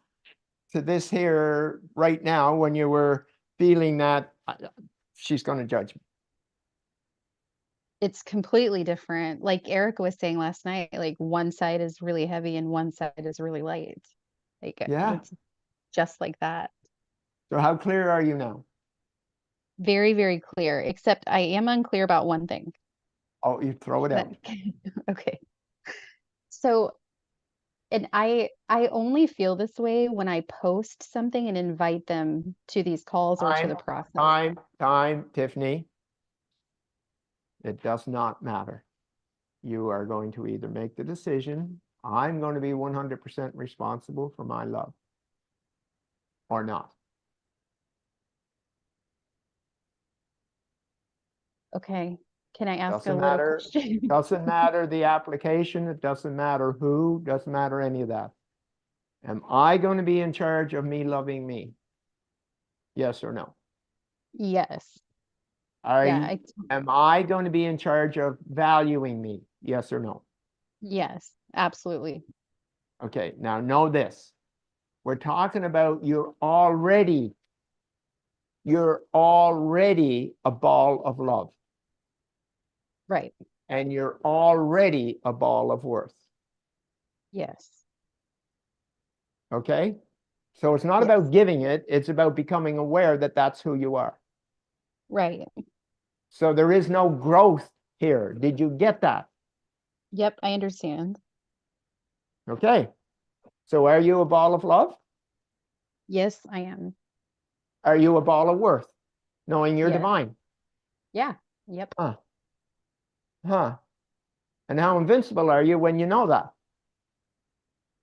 to this here right now when you were feeling that she's going to judge me? It's completely different. Like Erica was saying last night, like one side is really heavy and one side is really light. Like Yeah. it's just like that. So how clear are you now? Very, very clear, except I am unclear about one thing. Oh, you throw it That- out. okay. So, and I only feel this way when I post something and invite them to these calls or to the process. Time, Tiffany. It does not matter. You are going to either make the decision, I'm going to be 100% responsible for my love, or not. Okay. Can I ask a Doesn't little matter. question? Doesn't matter the application. It doesn't matter who. Doesn't matter any of that. Am I going to be in charge of me loving me? Yes or no? Yes. I Yeah, am I going to be in charge of valuing me? Yes or no? yes, absolutely. Okay, now know this. We're talking about you're already a ball of love, Right. and you're already a ball of worth. Yes. Okay? So it's not Yes. about giving it, it's about becoming aware that that's who you are. Right. So there is no growth here. Did you get that? Yep, I understand. Okay. So are you a ball of love? Yes, I am. Are you a ball of worth? Knowing you're Yes. divine. Yeah. Yep. Huh. Huh. And how invincible are you when you know that?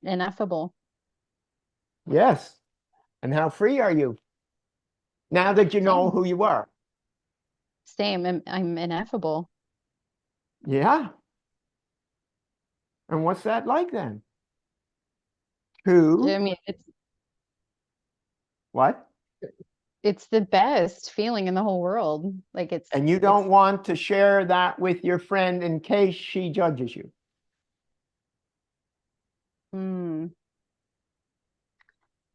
Ineffable. Yes. And how free are you now that you know Same. who you are? Same. I'm ineffable. Yeah. And what's that like then? Who? I mean, What? it's the best feeling in the whole world. Like And you don't want to share that with your friend in case she judges you. mm,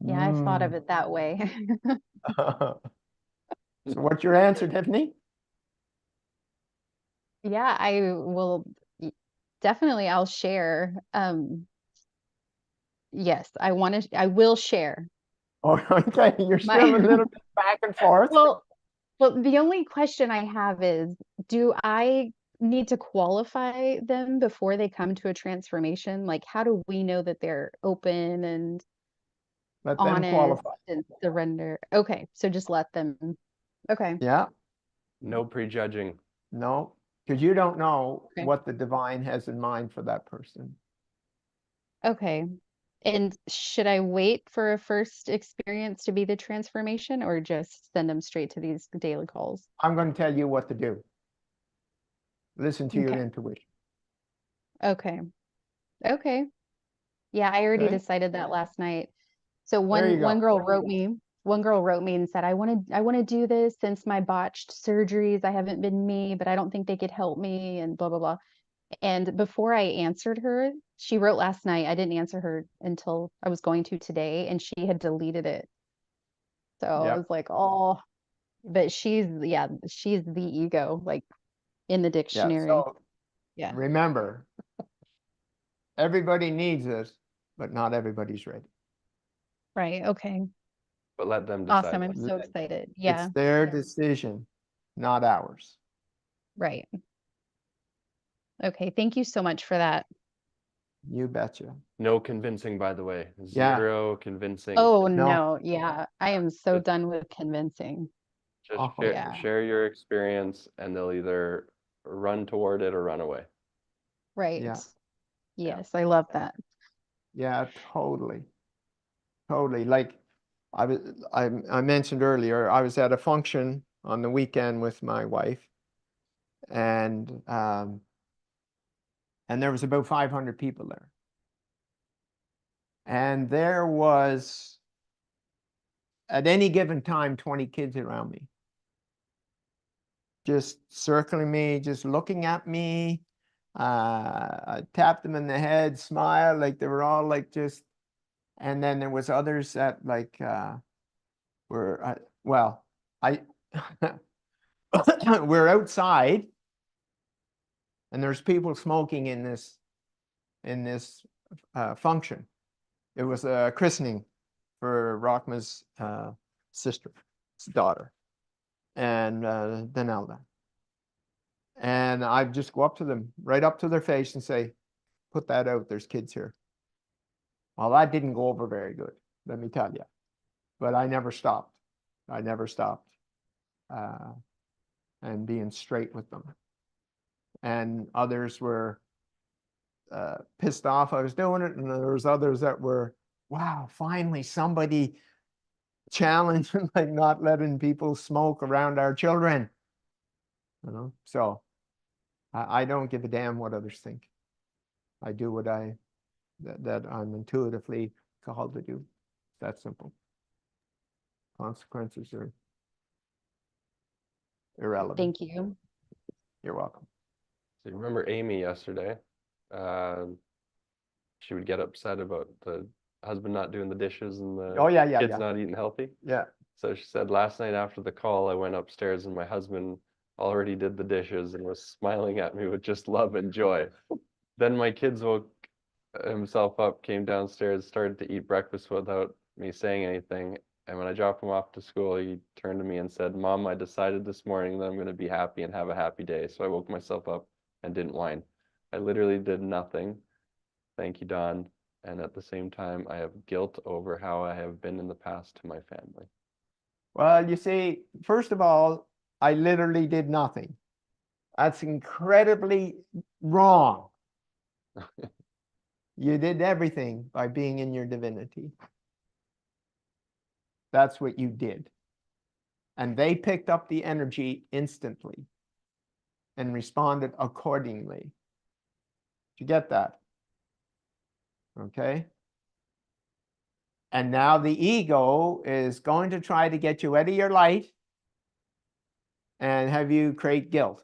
yeah, I've thought of it that way. So what's your answer, Tiffany? Yeah, I will definitely I'll share. Yes, I will share. Oh, okay, you're My still a little bit back and forth. well, the only question I have is, do I need to qualify them before they come to a transformation? Like, how do we know that they're open and Let them honest qualify. and surrender? Okay, so just let them. Okay. Yeah, No prejudging. no, because you don't know Okay. what the divine has in mind for that person. Okay. And should I wait for a first experience to be the transformation or just send them straight to these daily calls? I'm going to tell you what to do. Listen to your Okay. intuition. Okay. Okay. Yeah, I already Okay, decided that last night. So there you one go. girl wrote me and said, I want to do this since my botched surgeries. I haven't been me, but I don't think they could help me and blah blah blah. And before I answered her, she wrote last night. I didn't answer her until I was going to today, and she had deleted it. So I Yep. was like, oh, but she's the ego, like in the Yeah. dictionary. So Yeah. remember, everybody needs this, but not everybody's ready. Right. Okay. But let them Awesome. decide I'm that. so excited. It's Yeah. their decision, not ours. Right. Okay. Thank you so much for that. You betcha. No convincing, by the way. Yeah. Zero convincing. Oh No. no. Yeah. I am so Just- done with convincing. Just Uh-huh. Yeah. share your experience, and they'll either run toward it or run away. Right. Yeah. Yes. I love that. Yeah, totally. Totally. Like I mentioned earlier, I was at a function on the weekend with my wife, and there was about 500 people there. And there was, at any given time, 20 kids around me. Just circling me, just looking at me. I tapped them in the head, smiled, like they were all like just, and then there was others that like were, well, I, we're outside and there's people smoking in this function. It was a christening for Rachma's sister, daughter, and Danelda. And I just go up to them, right up to their face and say, put that out, there's kids here. Well, that didn't go over very good, let me tell you. But I never stopped. I never stopped. And being straight with them. And others were pissed off I was doing it, and there was others that were, wow, finally somebody challenging like not letting people smoke around our children. So I don't give a damn what others think. I do what that I'm intuitively called to do. It's that simple. Consequences are irrelevant. Thank you. You're welcome. So you remember Amy yesterday? She would get upset about the husband not doing the dishes and the Oh, yeah, kids yeah. not eating healthy. Yeah. So she said last night after the call, I went upstairs and my husband already did the dishes and was smiling at me with just love and joy. Then my kids woke himself up, came downstairs, started to eat breakfast without me saying anything. And when I dropped him off to school, he turned to me and said, Mom, I decided this morning that I'm going to be happy and have a happy day. So I woke myself up and didn't whine. I literally did nothing. Thank you, Don. And at the same time, I have guilt over how I have been in the past to my family. Well, you see, first of all, I literally did nothing. That's incredibly wrong. You did everything by being in your divinity. That's what you did. And they picked up the energy instantly and responded accordingly. Did you get that? Okay. And now the ego is going to try to get you out of your light and have you create guilt.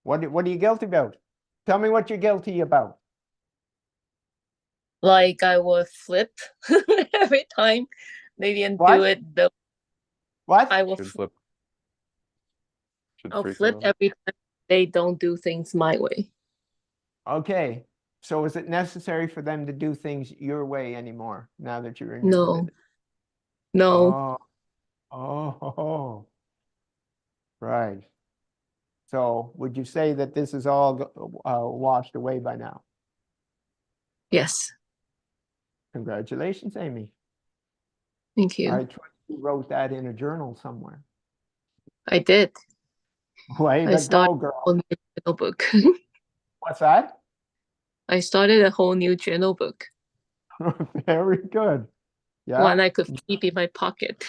What are you guilty about? Tell me what you're guilty about. Like I would flip every time they didn't What? do it. The What? I will Should flip. flip. Should I'll freak flip them out. every time they don't do things my way. Okay. So is it necessary for them to do things your way anymore now that you're in your No, divinity? no, Oh, right. So would you say that this is all washed away by now? yes, Congratulations, Amy. thank you. I trust you wrote that in a journal somewhere. I did. Way I to started go, a girl. whole new journal book. What's that? I started a whole new journal book. Very good. Yeah. One I could keep in my pocket.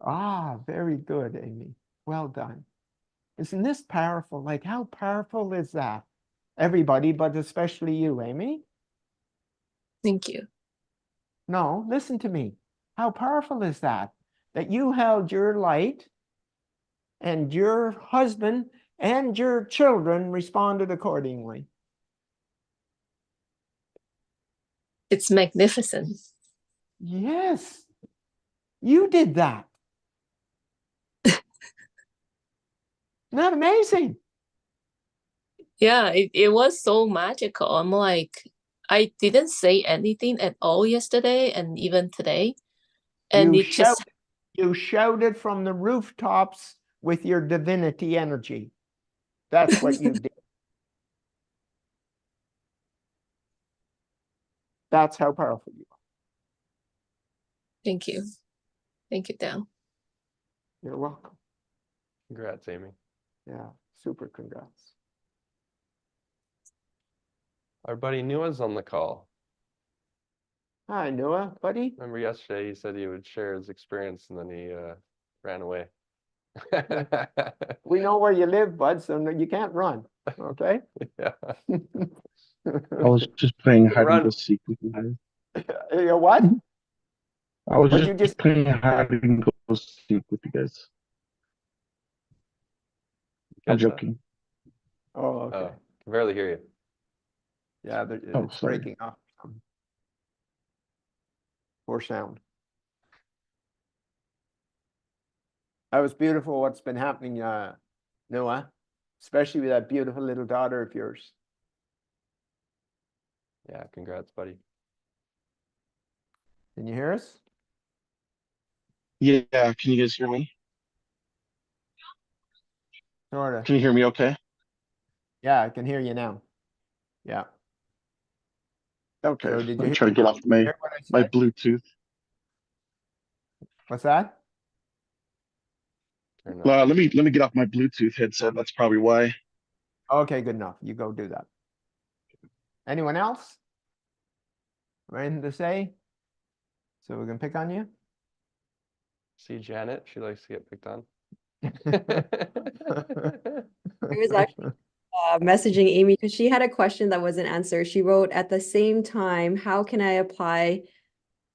Ah, very good, Amy. Well done. Isn't this powerful? Like, how powerful is that? Everybody, but especially you, Amy. Thank you. No, listen to me. How powerful is that? That you held your light and your husband and your children responded accordingly. It's magnificent. Yes, you did that. Not amazing. Yeah, it was so magical. I'm like, I didn't say anything at all yesterday and even today. And You it just, shouted from the rooftops with your divinity energy. That's what you did. That's how powerful you are. thank you. Thank you, Dan. You're welcome. Congrats, Amy. Yeah, super congrats. Our buddy Nua's on the call. Hi, Noah, buddy. Remember yesterday he said he would share his experience and then he ran away. We know where you live, bud, so you can't run. Okay. Yeah. I was just playing hide Run. and go seek with you guys. You what? I was What'd you just playing hide and go seek with you guys. I'm Catch that? joking. Oh, okay. Oh, can barely hear you. Yeah, Oh, it's sorry. breaking off. Poor sound. That was beautiful what's been happening, Noah, especially with that beautiful little daughter of yours. Yeah, congrats, buddy. Can you hear us? Yeah, can you guys hear me? Sort of. Can you hear me okay? Yeah, I can hear you now. Yeah. Okay, So did let you me try to get off my hear what I my said? Bluetooth. What's that? Turn Let up. me get off my Bluetooth headset. That's probably why. Okay, good enough. You go do that. Anyone else? Anything to say? So we can pick on you? See Janet, she likes to get picked on. I was actually messaging Amy because she had a question that wasn't answered. She wrote, at the same time, how can I apply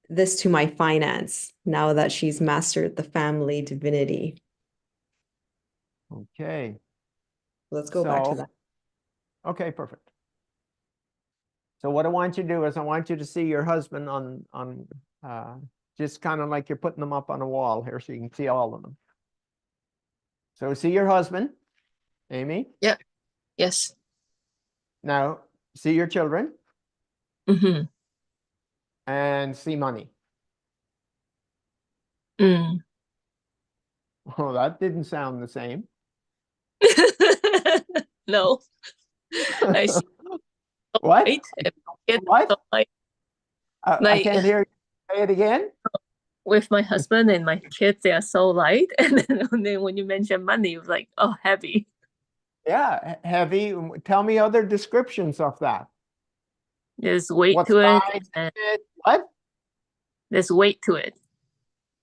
this to my finance now that she's mastered the family divinity? Okay. Let's go back to So- that. Okay, perfect. So what I want you to do is I want you to see your husband on just kind of like you're putting them up on a wall here so you can see all of them. So see your husband, Amy. Yes. Now see your children Mm-hmm. and see money. Mm. Oh, that didn't sound the same. No. I see What? light. It's What? so light. I Like- can't hear you. Say it again. With my husband and my kids, they are so light. And then when you mention money, it was like, oh, heavy. Yeah, heavy. Tell me other descriptions of that. There's weight What to it. size And is it? What? there's weight to it.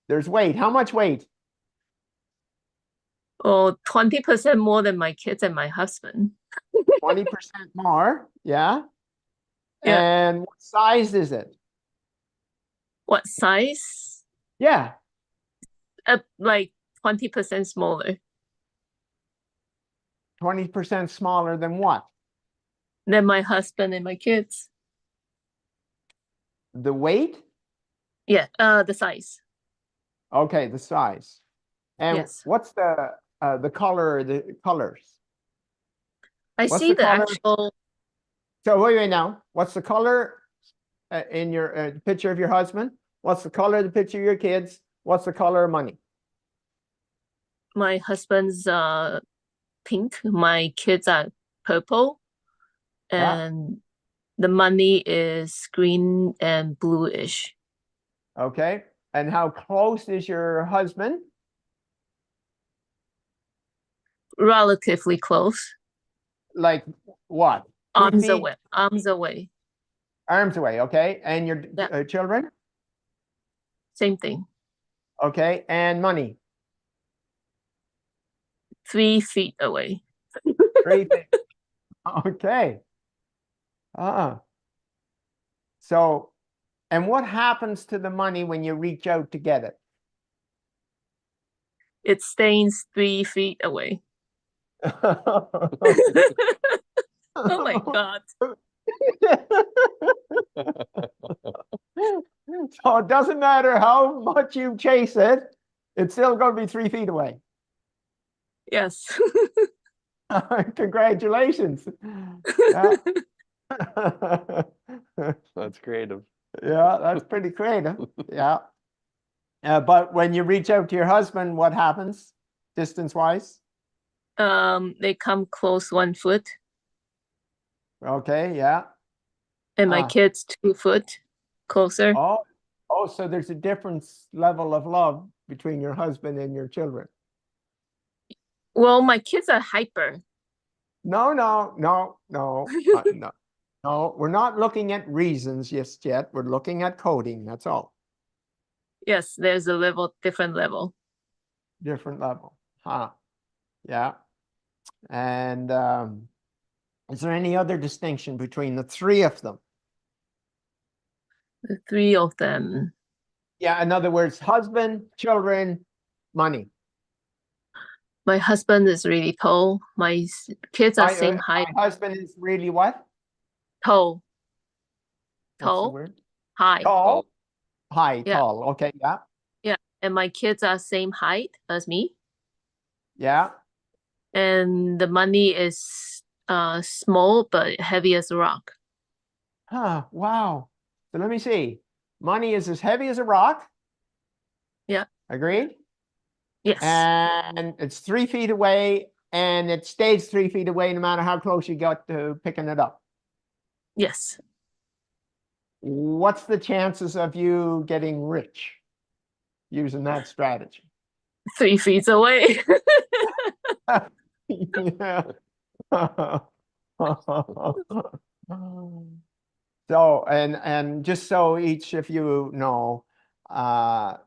There's weight. How much weight? Oh, 20% more than my kids and my husband. 20% more. Yeah. Yeah. And what size is it? What size? Yeah. Like 20% smaller 20% smaller than what? than my husband and my kids. The weight? Yeah, the size. Okay, the size. And Yes. what's the color, the colors? I What's see the the color? actual. So wait now. What's the color in your picture of your husband? What's the color of the picture of your kids? What's the color of money? My husband's pink. My kids are purple, Yeah. and the money is green and bluish. Okay. And how close is your husband? Relatively close. Like what? 3 Arms feet? away. Arms away. Arms away. Okay. And your Yeah. children? Same thing. Okay. And money? 3 feet away. 3 feet. Okay. So, and what happens to the money when you reach out to get it? It stays 3 feet away. Oh my God. So it doesn't matter how much you chase it, it's still going to be 3 feet away. Yes. Congratulations. Yeah. That's creative. Yeah, that's pretty creative. Yeah. But when you reach out to your husband, what happens distance-wise? They come close 1 foot, Okay, yeah. and my Ah. kids 2 foot closer. Oh, so there's a different level of love between your husband and your children. Well, my kids are hyper. No, no. No, we're not looking at reasons just yet. We're looking at coding, that's all. Yes, there's a different level. Different level. Huh. Yeah. And is there any other distinction between the 3 of them? The 3 of them. Yeah, in other words, husband, children, money. My husband is really tall. My kids are same height. My husband is really what? Tall. What's the Tall. word? High. Tall. High, Yeah. tall. Okay, yeah. Yeah. And my kids are same height as me. Yeah. And the money is small but heavy as a rock. Huh, wow. So let me see. Money is as heavy as a rock. Yeah. Agreed? Yes. And it's 3 feet away, and it stays 3 feet away no matter how close you got to picking it up. Yes. What's the chances of you getting rich using that strategy? 3 feet away. Yeah. So, and just so each of you know,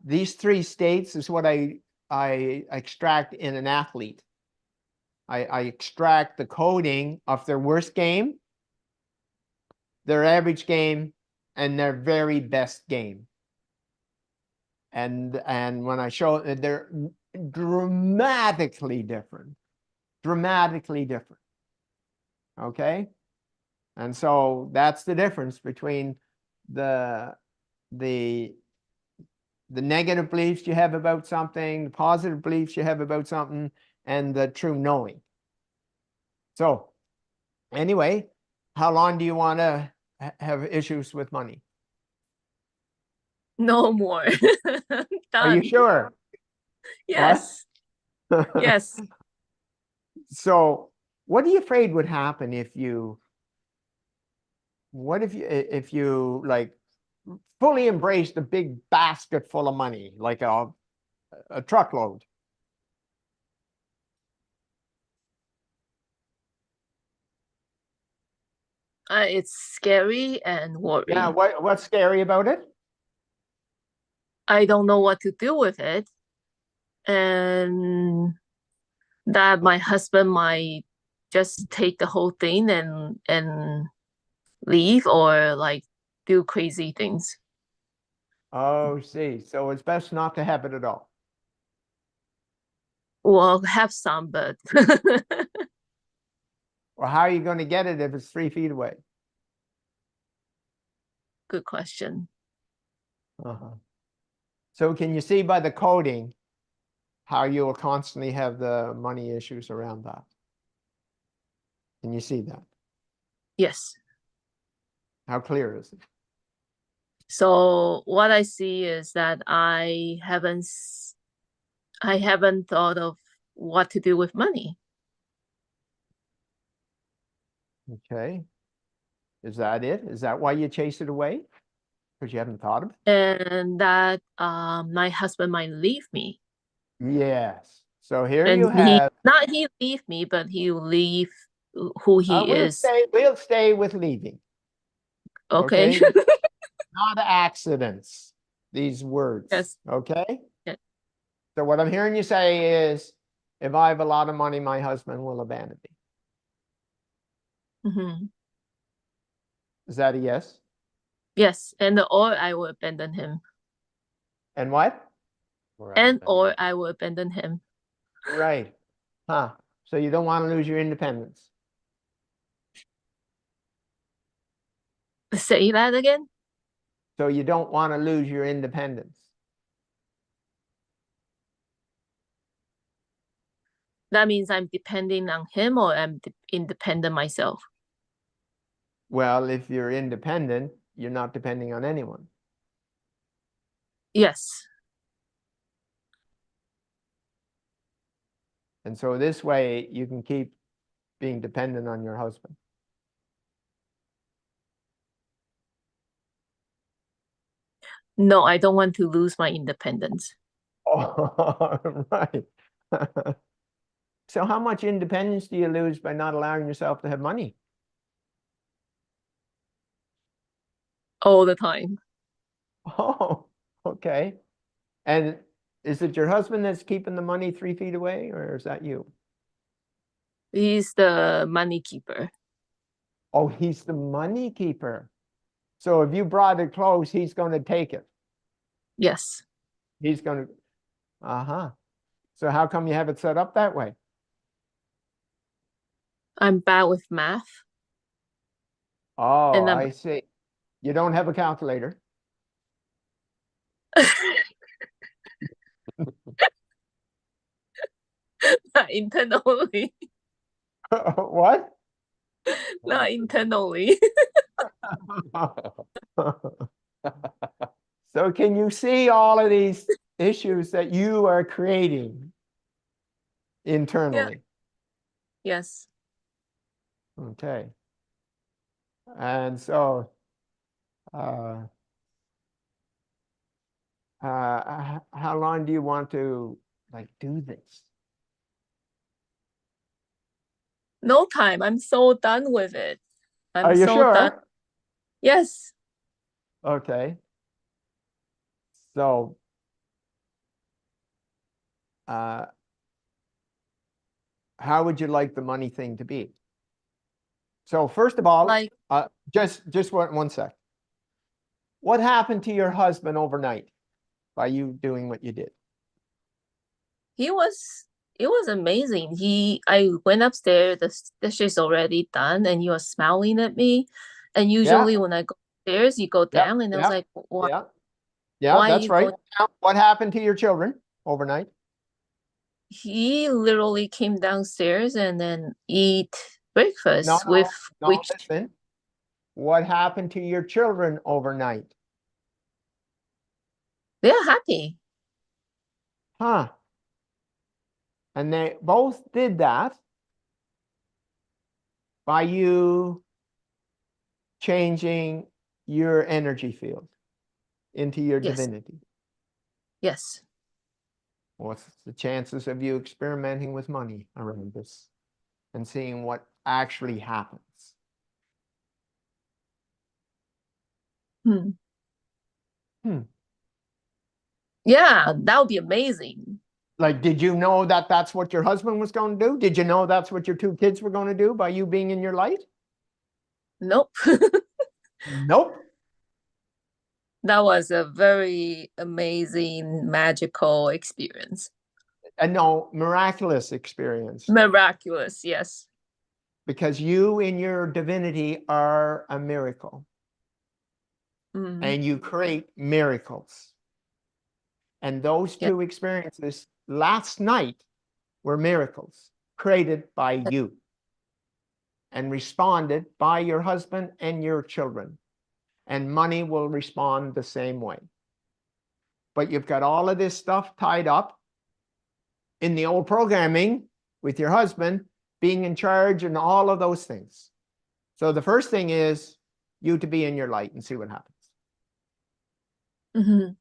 these 3 states is what I extract in an athlete. I extract the coding of their worst game, their average game, and their very best game. And when I show they're dramatically different. Okay? And so that's the difference between the negative beliefs you have about something, the positive beliefs you have about something, and the true knowing. So anyway, how long do you want to have issues with money? No more. Are you Done. sure? Yes. What? Yes. So what are you afraid would happen if you, what if you like fully embraced a big basket full of money, like a truckload? It's scary and worry. Yeah, what's scary about it? I don't know what to do with it. And that my husband might just take the whole thing and leave or like do crazy things. Oh, see. So it's best not to have it at all. Well, have some, but Or how are you going to get it if it's 3 feet away? good question. So can you see by the coding how you will constantly have the money issues around that? Can you see that? Yes. How clear is it? So what I see is that I haven't thought of what to do with money. Okay. Is that it? Is that why you chase it away? Because you haven't thought of it? And that my husband might leave me. Yes. So here And you have. he leave me, but he'll leave who he is. We'll stay with leaving. Okay. Not accidents, these words. Yes. Okay. Yeah. So what I'm hearing you say is, if I have a lot of money, my husband will abandon me. Mm-hmm. Is that a yes? Yes, or I will abandon him. And what? Or I will abandon him. Right. Huh. So you don't want to lose your independence. Say that again? So you don't want to lose your independence. That means I'm depending on him or I'm independent myself. Well, if you're independent, you're not depending on anyone. Yes. And so this way you can keep being dependent on your husband. No, I don't want to lose my independence. Oh, right. So how much independence do you lose by not allowing yourself to have money? All the time. Oh, okay. And is it your husband that's keeping the money 3 feet away, or is that you? He's the money keeper. Oh, he's the money keeper. So if you brought it close, he's going to take it. Yes. He's going to, uh-huh. So how come you have it set up that way? I'm bad with math. Oh, And I see. You don't have a calculator. Not internally. What? Not internally. So can you see all of these issues that you are creating internally? Yes. Okay. And so how long do you want to like do this? No time. I'm so done with it. Are you so done. sure? Yes. Okay. So, how would you like the money thing to be? So first of all, Like just one sec. What happened to your husband overnight by you doing what you did? it was amazing. I went upstairs, the dishes already done, and he was smiling at me. And usually when I go upstairs, you go down, and I was like, why, Yeah, why that's you right. going? Now, what happened to your children overnight? He literally came downstairs and then eat No, breakfast no, with no, which listen. What happened to your children overnight? they're happy. Huh? And they both did that by you changing your energy field into your Yes. divinity. Yes. What's the chances of you experimenting with money around this and seeing what actually happens? Hmm. Hmm. Yeah, that would be amazing. Like, did you know that that's what your husband was going to do? Did you know that's what your 2 kids were going to do by you being in your light? Nope. Nope. That was a very amazing, magical experience. And no, miraculous experience. Miraculous, yes. Because you in your divinity are a miracle. Mm. And you create miracles. And those Yeah. 2 experiences last night were miracles created by you and responded by your husband and your children. And money will respond the same way. But you've got all of this stuff tied up in the old programming with your husband being in charge and all of those things. So the first thing is you to be in your light and see what happens. Mm-hmm.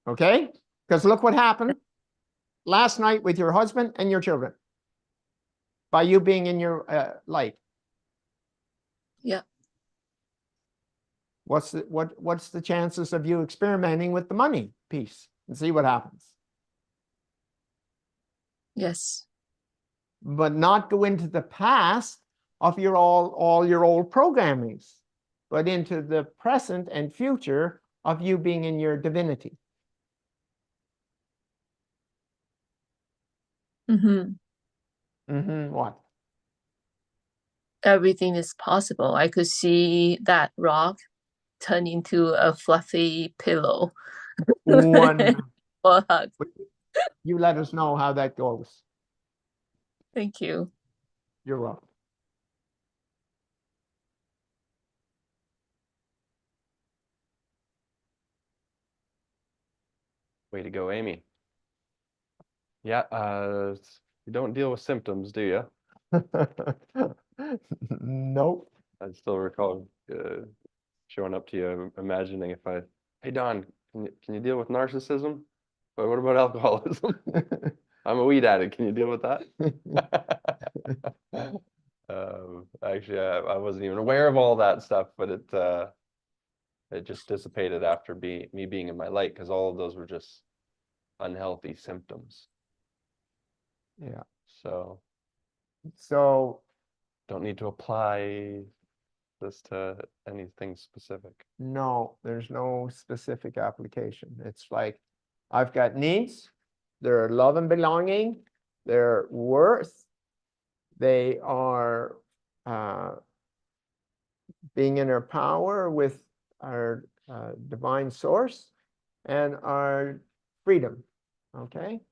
Okay? Because look what happened last night with your husband and your children by you being in your light. Yeah. What's the chances of you experimenting with the money piece and see what happens? Yes. But not go into the past of your all your old programmings, but into the present and future of you being in your divinity. Mm-hmm. What? Everything is possible. I could see that rock turn into a fluffy pillow. Wonderful. For a hug. You let us know how that goes. Thank you. You're welcome. Way to go, Amy. Yeah, you don't deal with symptoms, do you? Nope. I still recall showing up to you, imagining hey Don, can you deal with narcissism? But what about alcoholism? I'm a weed addict. Can you deal with that? Actually, I wasn't even aware of all that stuff, but it just dissipated after me being in my light, because all of those were just unhealthy symptoms. Yeah. So don't need to apply this to anything specific. No, there's no specific application. It's like I've got needs, they're love and belonging, they're worth, they are being in our power with our divine source and our freedom. Okay?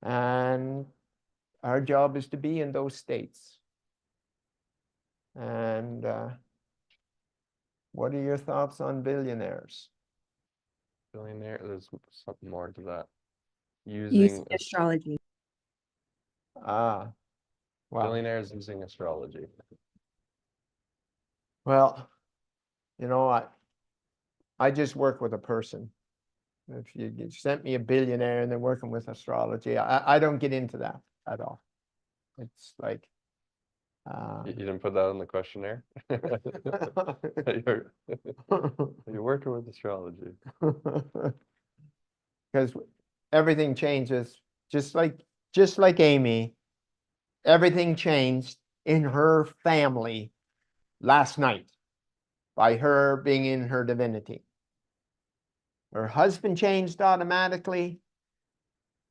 And our job is to be in those states. And what are your thoughts on billionaires? Billionaire, there's something more to that. Using astrology. Wow. Billionaires using astrology. Well, you know, I just work with a person. If you sent me a billionaire and they're working with astrology, I don't get into that at all. It's like you didn't put that in the questionnaire. You're working with astrology. Because everything changes, just just like Amy, everything changed in her family last night by her being in her divinity. Her husband changed automatically,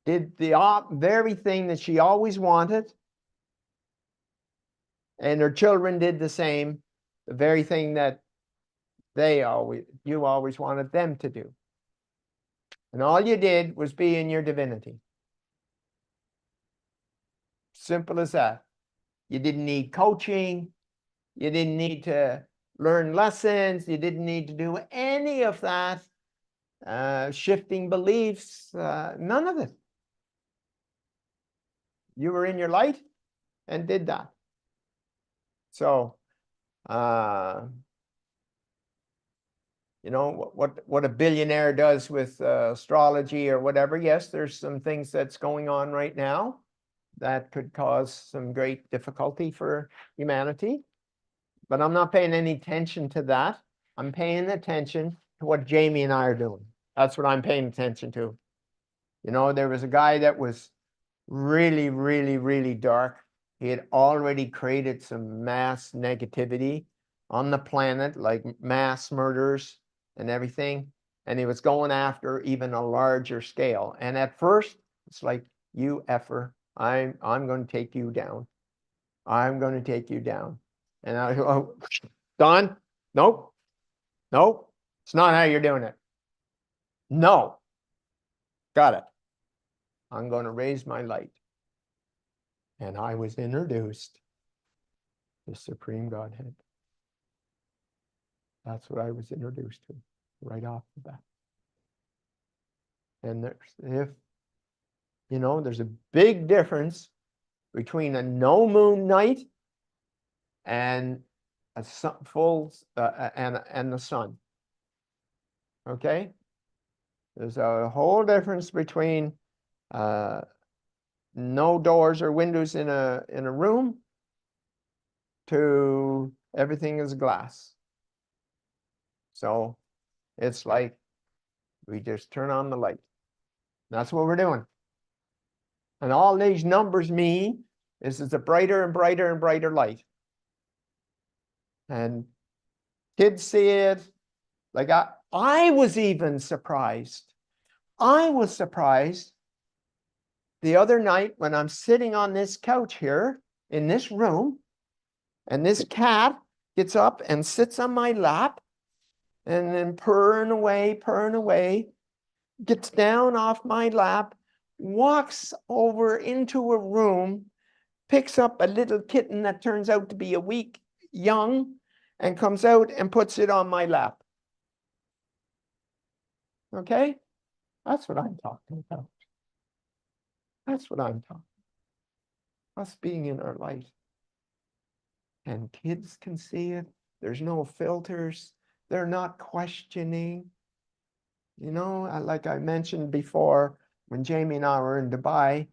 did the very thing that she always wanted, and her children did the same, the very thing that you always wanted them to do. And all you did was be in your divinity. Simple as that. You didn't need coaching. You didn't need to learn lessons. You didn't need to do any of that. Shifting beliefs, none of it. You were in your light and did that. So, you know, what a billionaire does with astrology or whatever. Yes, there's some things that's going on right now that could cause some great difficulty for humanity. But I'm not paying any attention to that. I'm paying attention to what Jamie and I are doing. That's what I'm paying attention to. You know, there was a guy that was really, really, really dark. He had already created some mass negativity on the planet, like mass murders and everything. And he was going after even a larger scale. And at first, it's like, you effer, I'm going to take you down. I'm going to take you down. And I go, oh, Don, nope, nope, it's not how you're doing it. No, got it. I'm going to raise my light. And I was introduced to Supreme Godhead. That's what I was introduced to right off the bat. And there's a big difference between a no moon night and a full and the sun. Okay, there's a whole difference between no doors or windows in a room to everything is glass. So it's like we just turn on the light. That's what we're doing. And all these numbers mean is it's a brighter and brighter and brighter light. And kids see it. Like I was even surprised. I was surprised the other night when I'm sitting on this couch here in this room, and this cat gets up and sits on my lap and then purring away, gets down off my lap, walks over into a room, picks up a little kitten that turns out to be a week young, and comes out and puts it on my lap. Okay? That's what I'm talking about. That's what I'm talking about. Us being in our light. And kids can see it. There's no filters. They're not questioning. You know, like I mentioned before, when Jamie and I were in Dubai,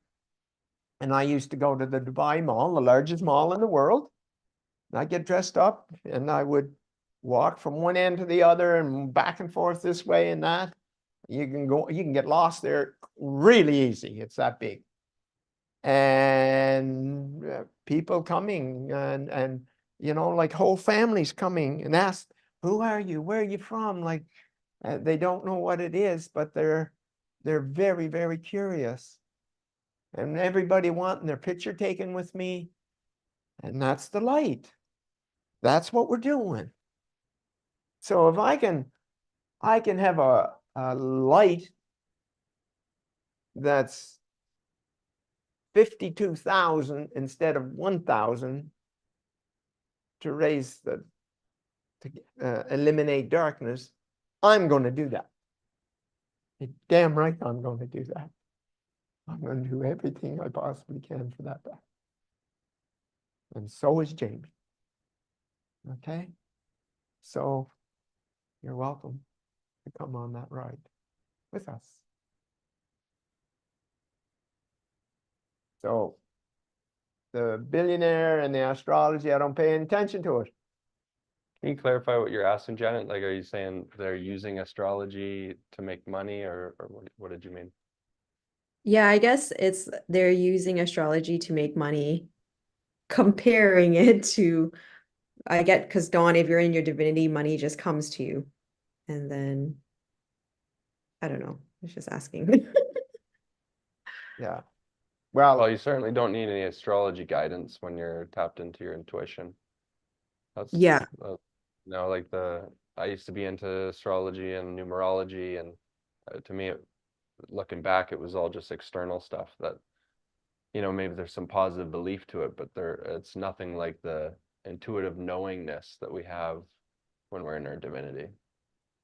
and I used to go to the Dubai Mall, the largest mall in the world. And I'd get dressed up and I would walk from one end to the other and back and forth this way and that. You can get lost there really easy. It's that big. And people coming and you know, like whole families coming and ask, who are you? Where are you from? Like they don't know what it is, but they're very, very curious. And everybody wanting their picture taken with me. And that's the light. That's what we're doing. So if I can have a light that's 52,000 instead of 1,000 to eliminate darkness, I'm going to do that. You're damn right I'm going to do that. I'm going to do everything I possibly can for that. And so is Jamie. Okay? So you're welcome to come on that ride with us. So the billionaire and the astrology, I don't pay any attention to it. Can you clarify what you're asking, Janet? Like, are you saying they're using astrology to make money, or what did you mean? Yeah, I guess they're using astrology to make money, comparing it to, I get, because Dawn, if you're in your divinity, money just comes to you. And then, I don't know, I was just asking. Yeah. Well, Well, you certainly don't need any astrology guidance when you're tapped into your intuition. Yeah. Like I used to be into astrology and numerology, and to me, looking back, it was all just external stuff that, maybe there's some positive belief to it, but it's nothing like the intuitive knowingness that we have when we're in our divinity.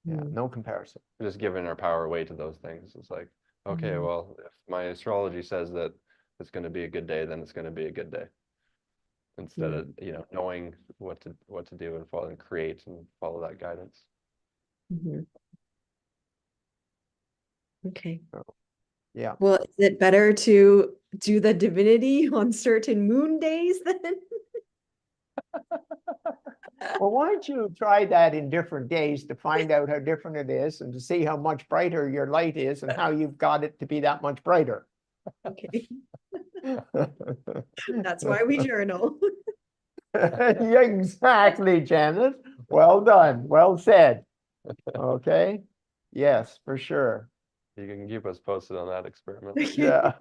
yeah, no comparison. We're just giving our power away to those things. It's like, okay, well, if my astrology says that it's going to be a good day, then it's going to be a good day. Instead of, knowing what to do and follow and create and follow that guidance. Mhm. Okay. Yeah. Well, is it better to do the divinity on certain moon days then? Well, why don't you try that in different days to find out how different it is and to see how much brighter your light is and how you've got it to be that much brighter. Okay. That's why we journal. Exactly, Janet. Well done. Well said. Okay. Yes, for sure. You can keep us posted on that experiment. Yeah.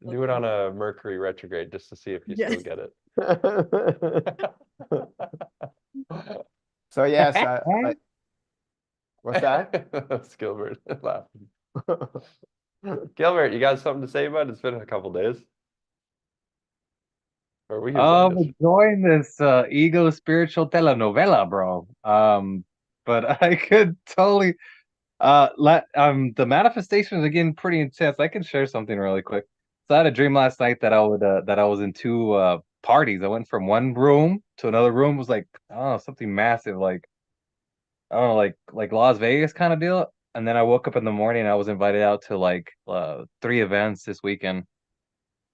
Do it on a Mercury retrograde just to see if you still Yes. get it. So yes, what's that? That's Gilbert laughing. Gilbert, you got something to say about it? It's been a couple days. Or we I'm enjoying this ego spiritual telenovela, bro. But I could totally the manifestations are getting pretty intense. I can share something really quick. So I had a dream last night that I was in two parties. I went from one room to another room. It was like, I don't know, something massive, like I don't know, like Las Vegas kind of deal. And then I woke up in the morning and I was invited out to like 3 events this weekend.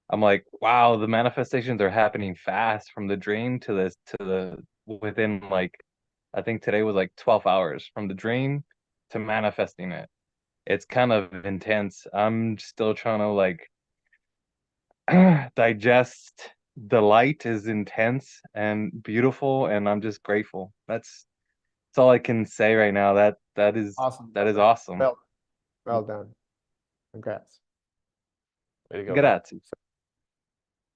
I'm like, wow, the manifestations are happening fast from the dream to this to the within like I think today was like 12 hours from the dream to manifesting it. It's kind of intense. I'm still trying to like digest. The light is intense and beautiful, and I'm just grateful. That's all I can say right now. That is Awesome. awesome. Well done. Congrats. Way to go, Good bud. at you.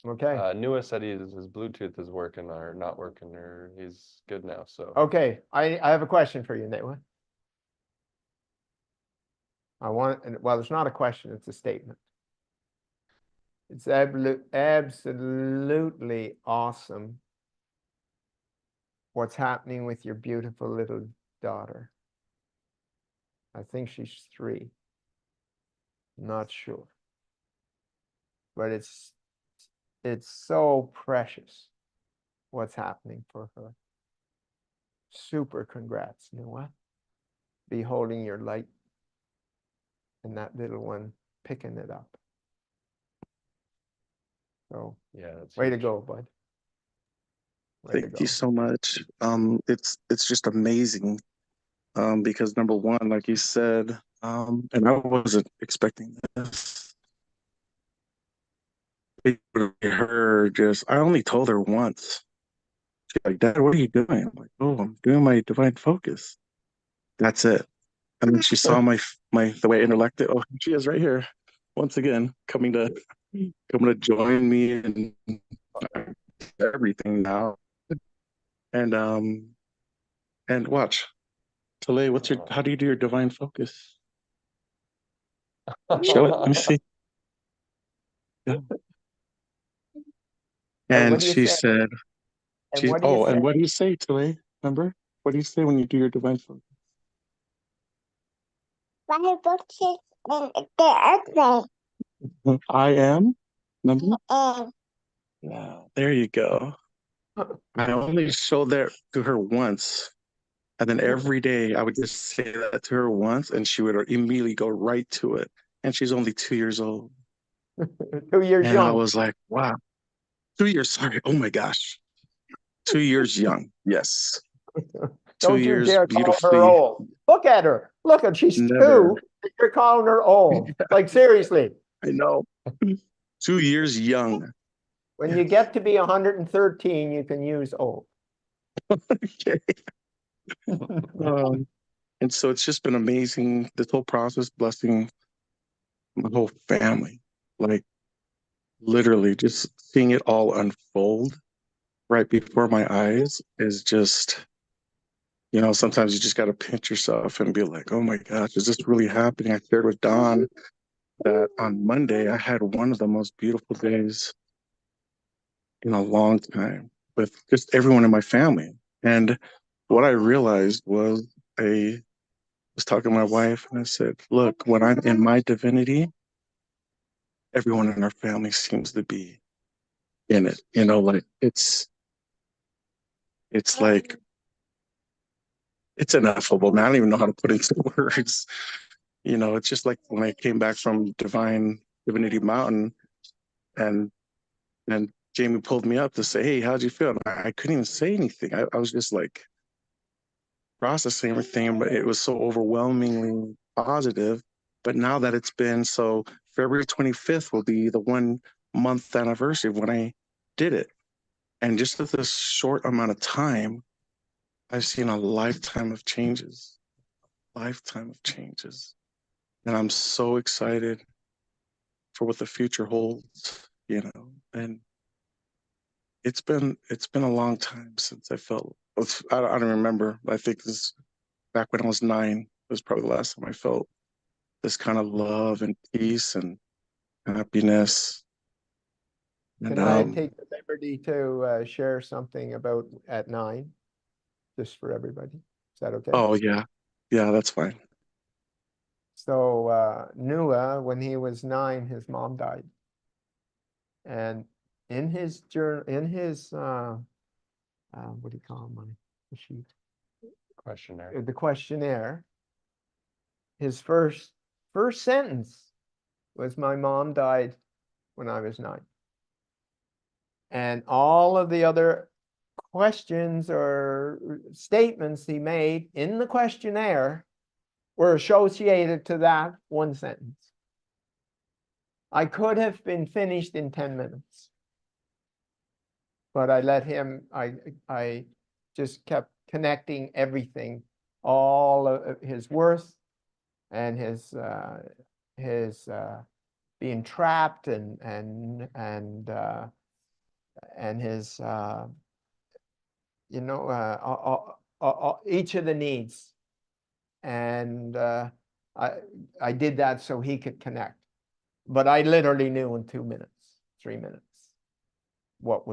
Okay. Nua said his Bluetooth is working or not working, or he's good now. So Okay. I have a question for you, Newa. Well, it's not a question, it's a statement. It's absolutely awesome what's happening with your beautiful little daughter. I think she's 3. Not sure. But it's so precious what's happening for her. Super congrats, Noah. Be holding your light and that little one picking it up. So yeah, that's way to huge. go, bud. Thank you so much. It's just amazing. Because number one, like you said, and I wasn't expecting this. I only told her once. She's like, Dad, what are you doing? I'm like, oh, I'm doing my divine focus. That's it. And then she saw the way I interacted. Oh, she is right here. Once again, coming to join me in everything now. And watch. Tale, how do you do your divine focus? Show it. Let me see. Yeah. And she said, and what do you say? and what do you say, Tale? Remember? What do you say when you do your divine focus? I am. Remember? Yeah, there you go. I only showed that to her once. And then every day I would just say that to her once, and she would immediately go right to it. And she's only 2 years old. 2 years And young. I was like, wow. 2 years, sorry. Oh my gosh. 2 years young. Yes. Don't 2 you years dare call her beautifully. old. Look at her. Look at she's Never. 2. you're calling her old. Like, seriously. I know. 2 years young. When you get to be 113, you can use old. Okay. And so it's just been amazing, this whole process, blessing my whole family. Like, literally, just seeing it all unfold right before my eyes is just, sometimes you just got to pinch yourself and be like, oh my gosh, is this really happening? I shared with Don that on Monday, I had one of the most beautiful days in a long time with just everyone in my family. And what I realized was I was talking to my wife and I said, look, when I'm in my divinity, everyone in our family seems to be in it. Like it's like it's ineffable, man. I don't even know how to put it into words. It's just like when I came back from Divinity Mountain and Jamie pulled me up to say, hey, how'd you feel? And I couldn't even say anything. I was just like processing everything, but it was so overwhelmingly positive. But now that it's been, so February 25th will be the 1 month anniversary of when I did it. And just at this short amount of time, I've seen a lifetime of changes. And I'm so excited for what the future holds, and it's been a long time since I felt, I don't remember. I think this back when I was 9 was probably the last time I felt this kind of love and peace and happiness. And Can I take the liberty to share something about at 9, just for everybody? Is that okay? oh yeah, that's fine. So Nua, when he was 9, his mom died. And in his journal, in his what do you call them on the sheet? Questionnaire. The questionnaire, his first sentence was, my mom died when I was 9. And all of the other questions or statements he made in the questionnaire were associated to that one sentence. I could have been finished in 10 minutes, but I let him, I just kept connecting everything, all of his worth and his being trapped and his each of the needs. And I did that so he could connect. But I literally knew in 2 minutes, 3 minutes, what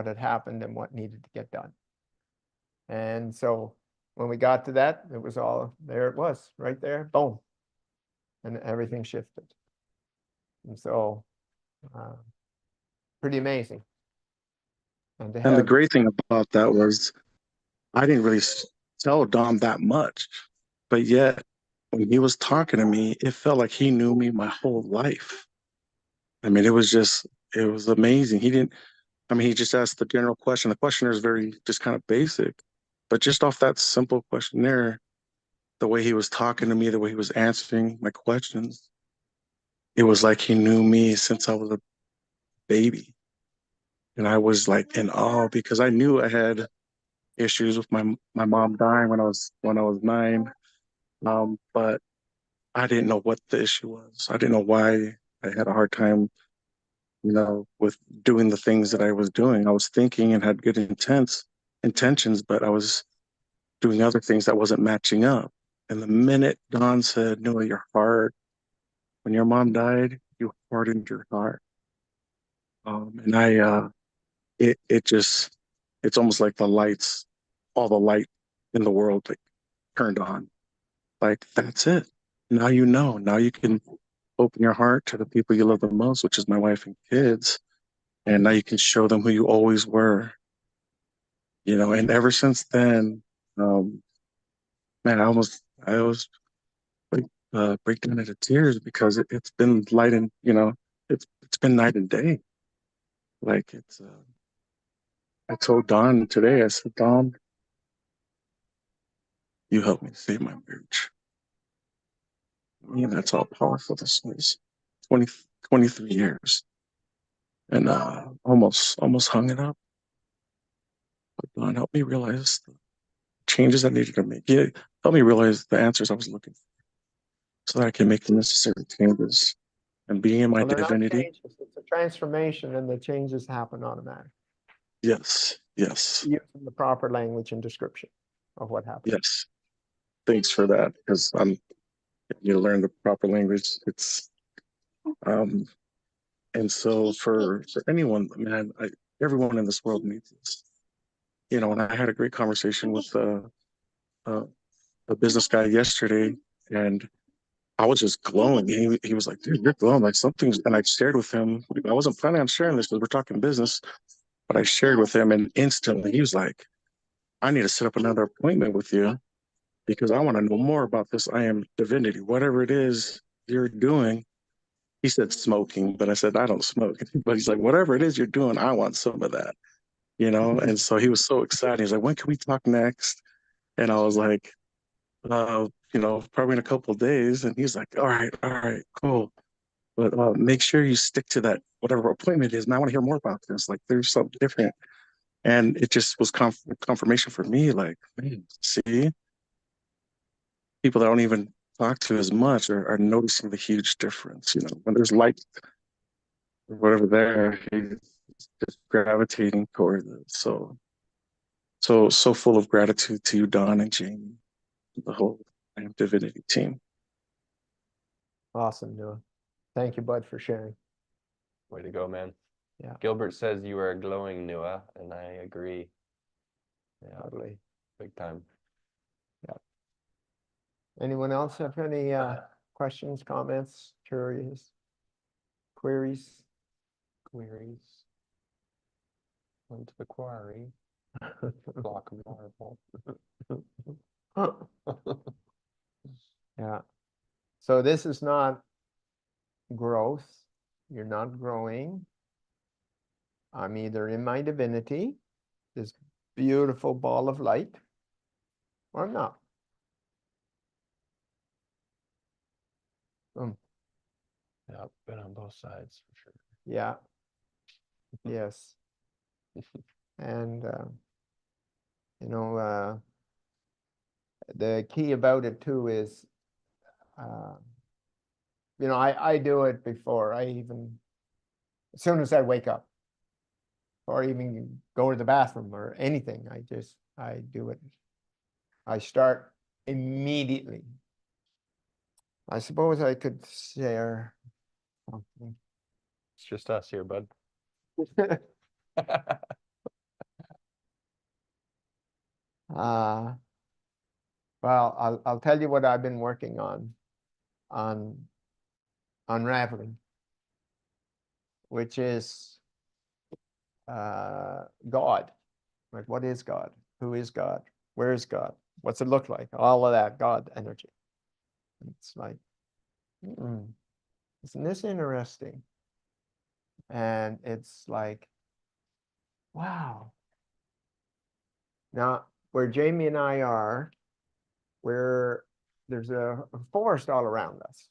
had happened and what needed to get done. And so when we got to that, it was all there. It was right there, boom, and everything shifted. And so pretty amazing. And the great thing about that was I didn't really tell Dom that much, but yet when he was talking to me, it felt like he knew me my whole life. I mean, it was amazing. He just asked the general question. The questionnaire is very just kind of basic, but just off that simple questionnaire, the way he was talking to me, the way he was answering my questions, it was like he knew me since I was a baby. And I was like in awe because I knew I had issues with my mom dying when I was 9. But I didn't know what the issue was. I didn't know why I had a hard time, with doing the things that I was doing. I was thinking and had good intentions, but I was doing other things that wasn't matching up. And the minute Don said, "No, your heart, when your mom died, you hardened your heart." And it's almost like all the light in the world, like turned on. Like, that's it. Now now you can open your heart to the people you love the most, which is my wife and kids. And now you can show them who you always were. And ever since then, man, I almost like break down into tears because it's been it's been night and day. Like I told Don today, I said, Don, you helped me save my marriage. Man, that's how powerful this is. 20, 23 years. And almost hung it up. But Don helped me realize the changes I needed to make. Yeah, helped me realize the answers I was looking for so that I can make the necessary changes and be in my Well, they're not divinity. changes, it's a transformation, and the changes happen automatically. Yes. Using the proper language and description of what happened. Yes. Thanks for that, because you learn the proper language. It's and so for anyone, man, everyone in this world needs this. You know, and I had a great conversation with a business guy yesterday, and I was just glowing. He was like, "Dude, you're glowing like something's." And I shared with him. I wasn't planning on sharing this because we're talking business, but I shared with him, and instantly he was like, "I need to set up another appointment with you because I want to know more about this. I am divinity, whatever it is you're doing." He said smoking, but I said I don't smoke. But he's like, "Whatever it is you're doing, I want some of that." You know, and so he was so excited. He's like, "When can we talk next?" And I was like, you know, probably in a couple of days. And he's like, all right, cool. But make sure you stick to that, whatever appointment is. And I want to hear more about this. Like, there's something different. And it just was confirmation for me. Like, man, see, people that I don't even talk to as much are noticing the huge difference. You know, when there's light or whatever there, he's just gravitating toward it. So full of gratitude to you, Don and Jamie, the whole Divinity team. Awesome, Noah. Thank you, Bud, for sharing. Way to go, man. Yeah. Gilbert says you are glowing, Noah, and I agree. Yeah, Totally. big time. Yeah. Anyone else have any questions, comments, queries? Went to the quarry. Block of marble. Yeah. So this is not growth. You're not growing. I'm either in my divinity, this beautiful ball of light, or I'm not. Yeah, been on both sides for sure. Yeah. Yes. And you know, the key about it too is, you know, I do it before I even, as soon as I wake up, or even go to the bathroom or anything, I do it. I start immediately. I suppose I could share something. It's just us here, bud. Well, I'll tell you what I've been working on unraveling, which is God. Like, what is God? Who is God? Where is God? What's it look like? All of that God energy. It's like, isn't this interesting? And it's like, wow. Now, where Jamie and I are, there's a forest all around us.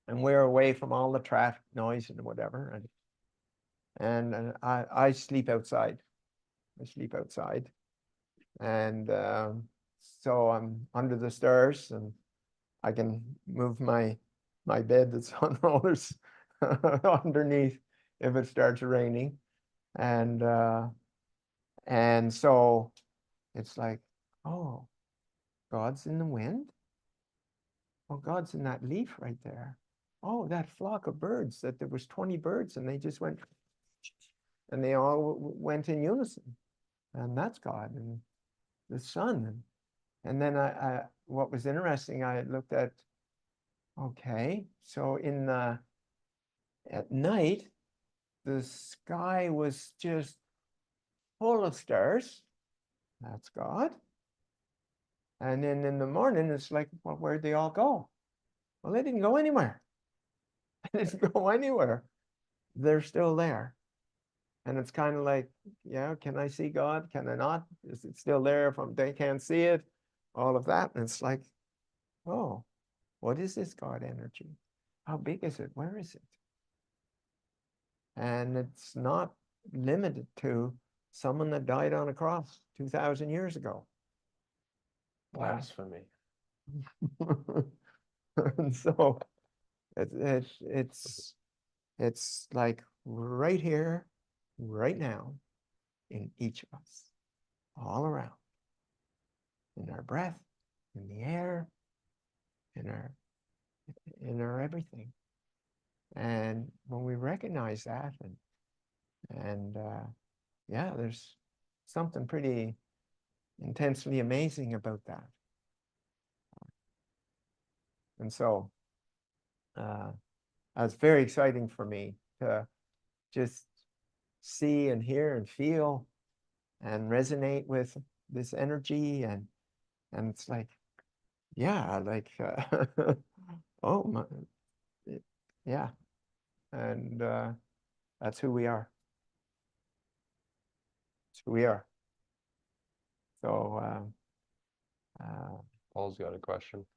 And we're away from all the traffic noise and whatever. And I sleep outside. I sleep outside. And so I'm under the stairs, and I can move my bed that's on rollers underneath if it starts raining. And so it's like, oh, God's in the wind. Oh, God's in that leaf right there. Oh, that flock of birds, that there was 20 birds and they just went, and they all went in unison. And that's God and the sun. And then what was interesting, I looked at, okay, so at night, the sky was just full of stars. That's God. And then in the morning, it's like, well, where'd they all go? Well, they didn't go anywhere. They didn't go anywhere. They're still there. And it's kind of like, yeah, can I see God? Can I not? Is it still there if they can't see it? All of that. And it's like, oh, What is this God energy? How big is it? Where is it? And it's not limited to someone that died on a cross 2,000 years ago. Blasphemy. And so it's like right here, right now, in each of us, all around, in our breath, in the air, in our everything. And when we recognize that, and yeah, there's something pretty intensely amazing about that. And so it's very exciting for me to just see and hear and feel and resonate with this energy, and it's like, yeah, like oh my, yeah, and that's who we are. That's who we are. So Paul's got a question.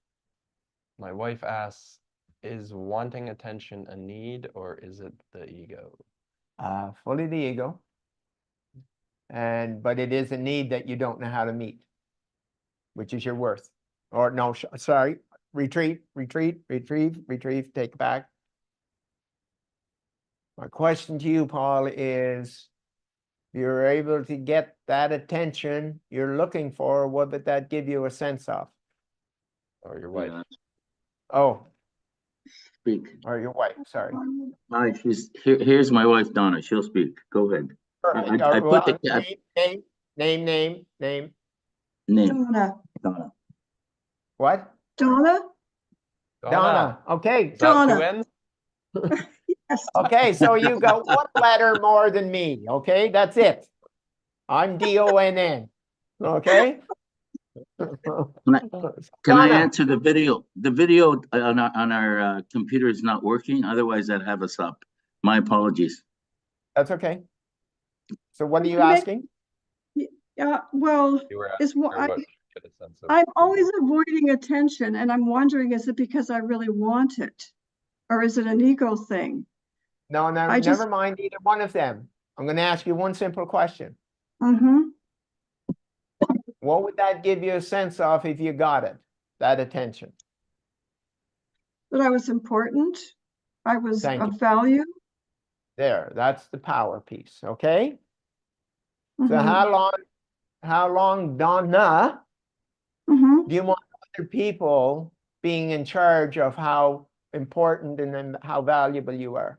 My wife asks, is wanting attention a need or is it the ego? fully the ego, but it is a need that you don't know how to meet, which is your worth. Or no, sorry, retreat, retrieve, take it back. My question to you, Paul, is if you're able to get that attention you're looking for, what would that give you a sense of? Or your wife? Oh, Speak. or your wife, sorry. Hi, here's my wife Donna. She'll speak. Go ahead. Perfect. I put the name. Donna. What? Donna? Donna. Okay. Is that two N's? Yes. Okay, so you got one letter more than me. Okay, that's it. I'm DONN. Okay. Can I answer the video? The video on our computer is not working. Otherwise, I'd have us up. My apologies. That's okay. So what are you asking? Yeah, well, You were is what asking her what she get a sense of. I'm always avoiding attention, and I'm wondering, is it because I really want it, or is it an ego thing? No, never mind either one of them. I'm going to ask you one simple question. What would that give you a sense of if you got it, that attention? That I was important. I was Thank of you. value. There, that's the power piece. Okay. So how long, Donna, do you want other people being in charge of how important and then how valuable you are?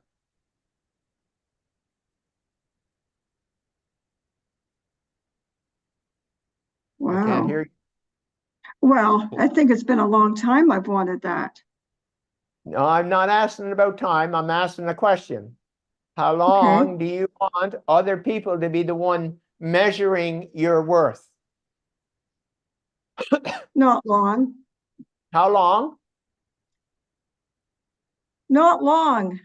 Wow. I can't hear you. Well, I think it's been a long time I've wanted that. No, I'm not asking about time. I'm asking a question. How long do you want other people to be the one measuring your worth? Not long. How long? Not long.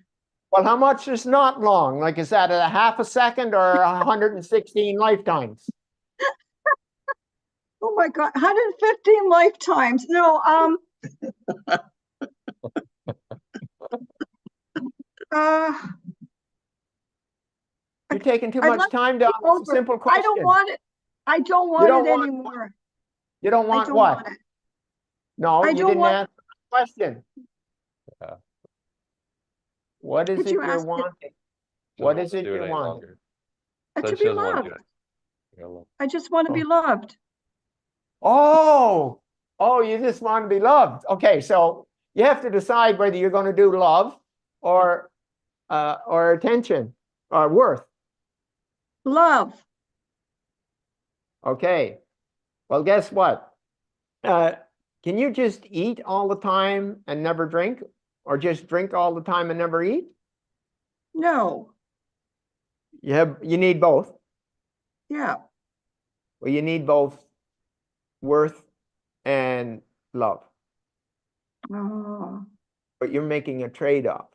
Well, how much is not long? Like, is that a half a second or 116 lifetimes? Oh my God, 115 lifetimes. No, You're taking too much time to answer a simple question. I don't want it. I don't want it anymore. You don't want I don't what? want it. No, you didn't answer the question. Yeah. What is Could it you you're ask it? wanting? What is it you're wanting? To be loved. I just want to be loved. Oh, you just want to be loved. Okay, so you have to decide whether you're going to do love or attention or worth. Love. Okay. Well, guess what? Can you just eat all the time and never drink, or just drink all the time and never eat? No. You need both. Yeah. Well, you need both worth and love. Oh. But you're making a trade-off.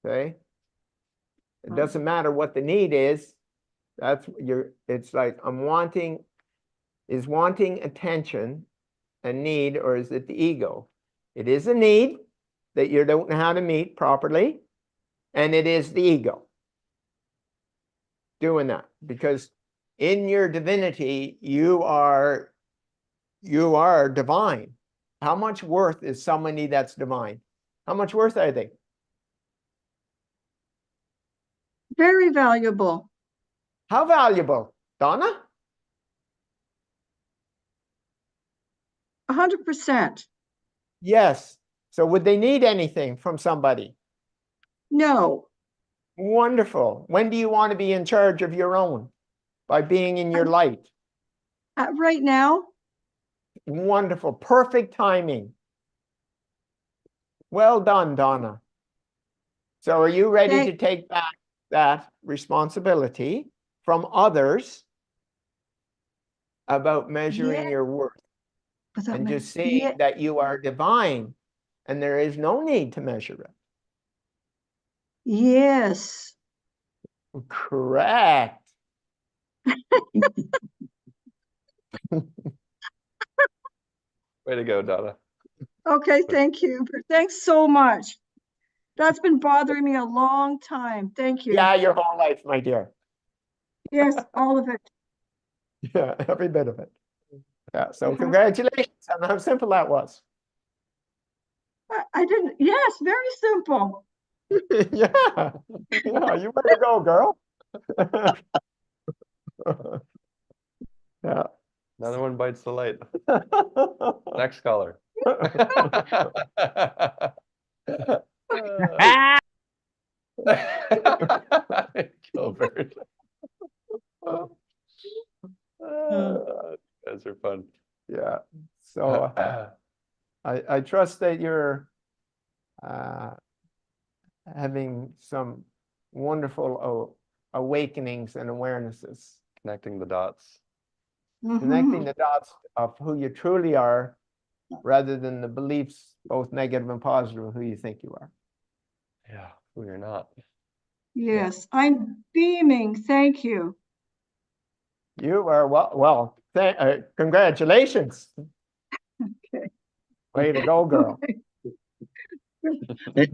Okay? It doesn't matter what the need is. It's like I'm wanting is wanting attention a need, or is it the ego? It is a need that you don't know how to meet properly, and it is the ego doing that, because in your divinity, you are divine. How much worth is somebody that's divine? How much worth are they? Very valuable. How valuable, Donna? 100%. Yes. So would they need anything from somebody? No. Wonderful. When do you want to be in charge of your own? By being in your light. Right now. Wonderful. Perfect timing. Well done, Donna. So are you ready to take back that responsibility from others about measuring your worth? And just seeing that you are divine and there is no need to measure it. Yes. Correct. Way to go, Donna. Okay, thank you. Thanks so much. That's been bothering me a long time. Thank you. Yeah, your whole life, my dear. Yes, all of it. Yeah, every bit of it. Yeah, so congratulations on how simple that was. I didn't, yes, very simple. Yeah, yeah, you better go, girl. Yeah. Another one bites the light. Next caller. Gilbert. Those are fun. Yeah. So I trust that you're having some wonderful awakenings and awarenesses. Connecting the dots. Connecting the dots of who you truly are, rather than the beliefs, both negative and positive, of who you think you are. Yeah, who you're not. Yes, I'm beaming. Thank you. You are well. Congratulations. Okay. Way to go, girl.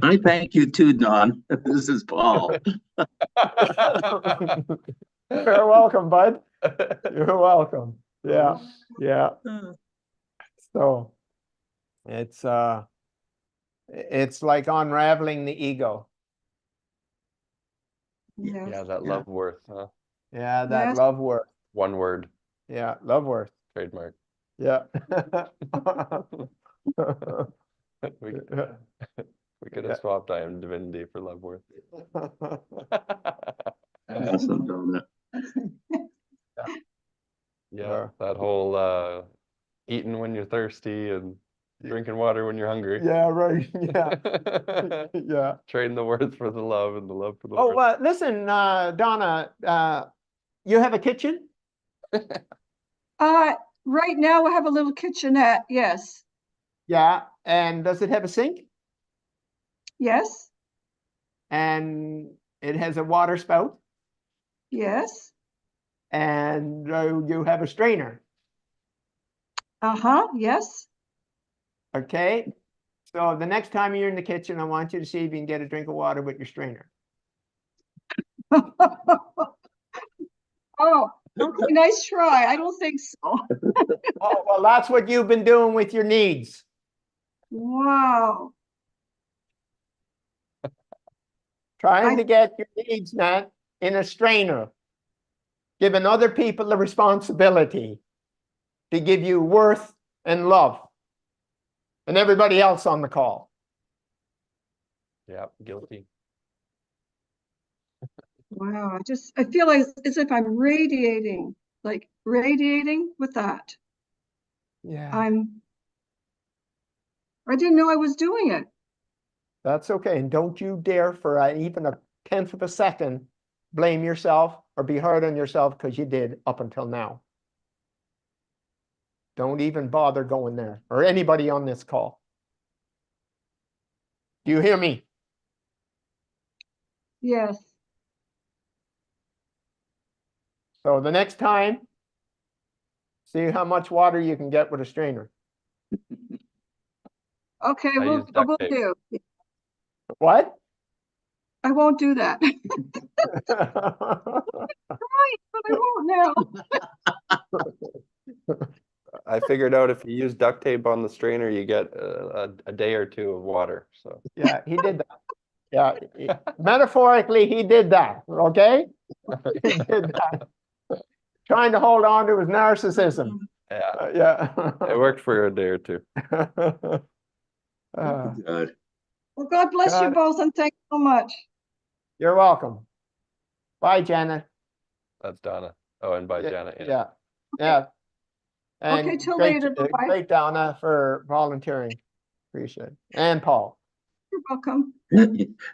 I thank you too, Don. This is Paul. You're welcome, bud. You're welcome. Yeah, yeah. So it's like unraveling the ego. Yes. Yeah, that love worth, huh? Yeah, that love worth. One word. Yeah, love worth. Trademark. Yeah. We could have swapped I am divinity for love worth. Awesome, Donna. Yeah, that whole eating when you're thirsty and drinking water when you're hungry. Yeah, right. Yeah. Yeah. Trading the worth for the love and the love for the Oh, worth. listen, Donna, you have a kitchen? Right now I have a little kitchenette. Yes. Yeah. And does it have a sink? Yes. And it has a water spout? Yes. And you have a strainer? Yes. Okay. So the next time you're in the kitchen, I want you to see if you can get a drink of water with your strainer. Oh, okay, nice try. I don't think so. Oh, well, that's what you've been doing with your needs. Wow. Trying to get your needs met in a strainer. Giving other people the responsibility to give you worth and love. And everybody else on the call. Yeah, guilty. Wow. I feel like as if I'm radiating with that. Yeah. I didn't know I was doing it. That's okay. And don't you dare for even a 10th of a second blame yourself or be hard on yourself, because you did up until now. Don't even bother going there, or anybody on this call. Do you hear me? Yes. So the next time See how much water you can get with a strainer. Okay, I we'll, use duct we'll tape. do. What? I won't do that. Right, but I won't now. I figured out if you use duct tape on the strainer, you get a day or two of water. So Yeah, he did that. Yeah, metaphorically, he did that. Okay, he did that. Trying to hold on to his narcissism. yeah, Yeah. it worked for a day or two. God. Well, God bless you God. both and thank you so much. You're welcome. Bye, Janet. That's Donna. Oh, and by Yeah, Janet. Yeah. yeah, yeah. And Okay, till great, later. Bye-bye. great, Donna, for volunteering. Appreciate it. And Paul. You're welcome.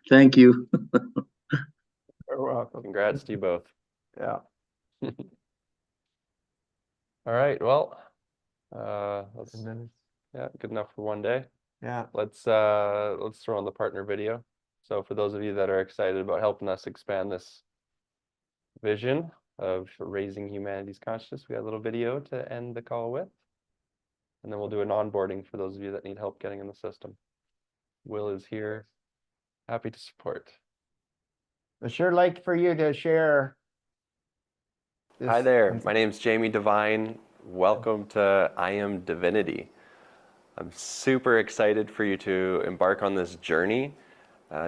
Thank you. You're welcome. Congrats to you both. Yeah. All right. Well, that's And then, yeah, good enough for one day. yeah. Let's throw on the partner video. So for those of you that are excited about helping us expand this vision of raising humanity's consciousness, we got a little video to end the call with. And then we'll do an onboarding for those of you that need help getting in the system. Will is here, happy to support. I'd sure like for you to share. Hi there, my name's Jamie Devine. Welcome to I Am Divinity. I'm super excited for you to embark on this journey.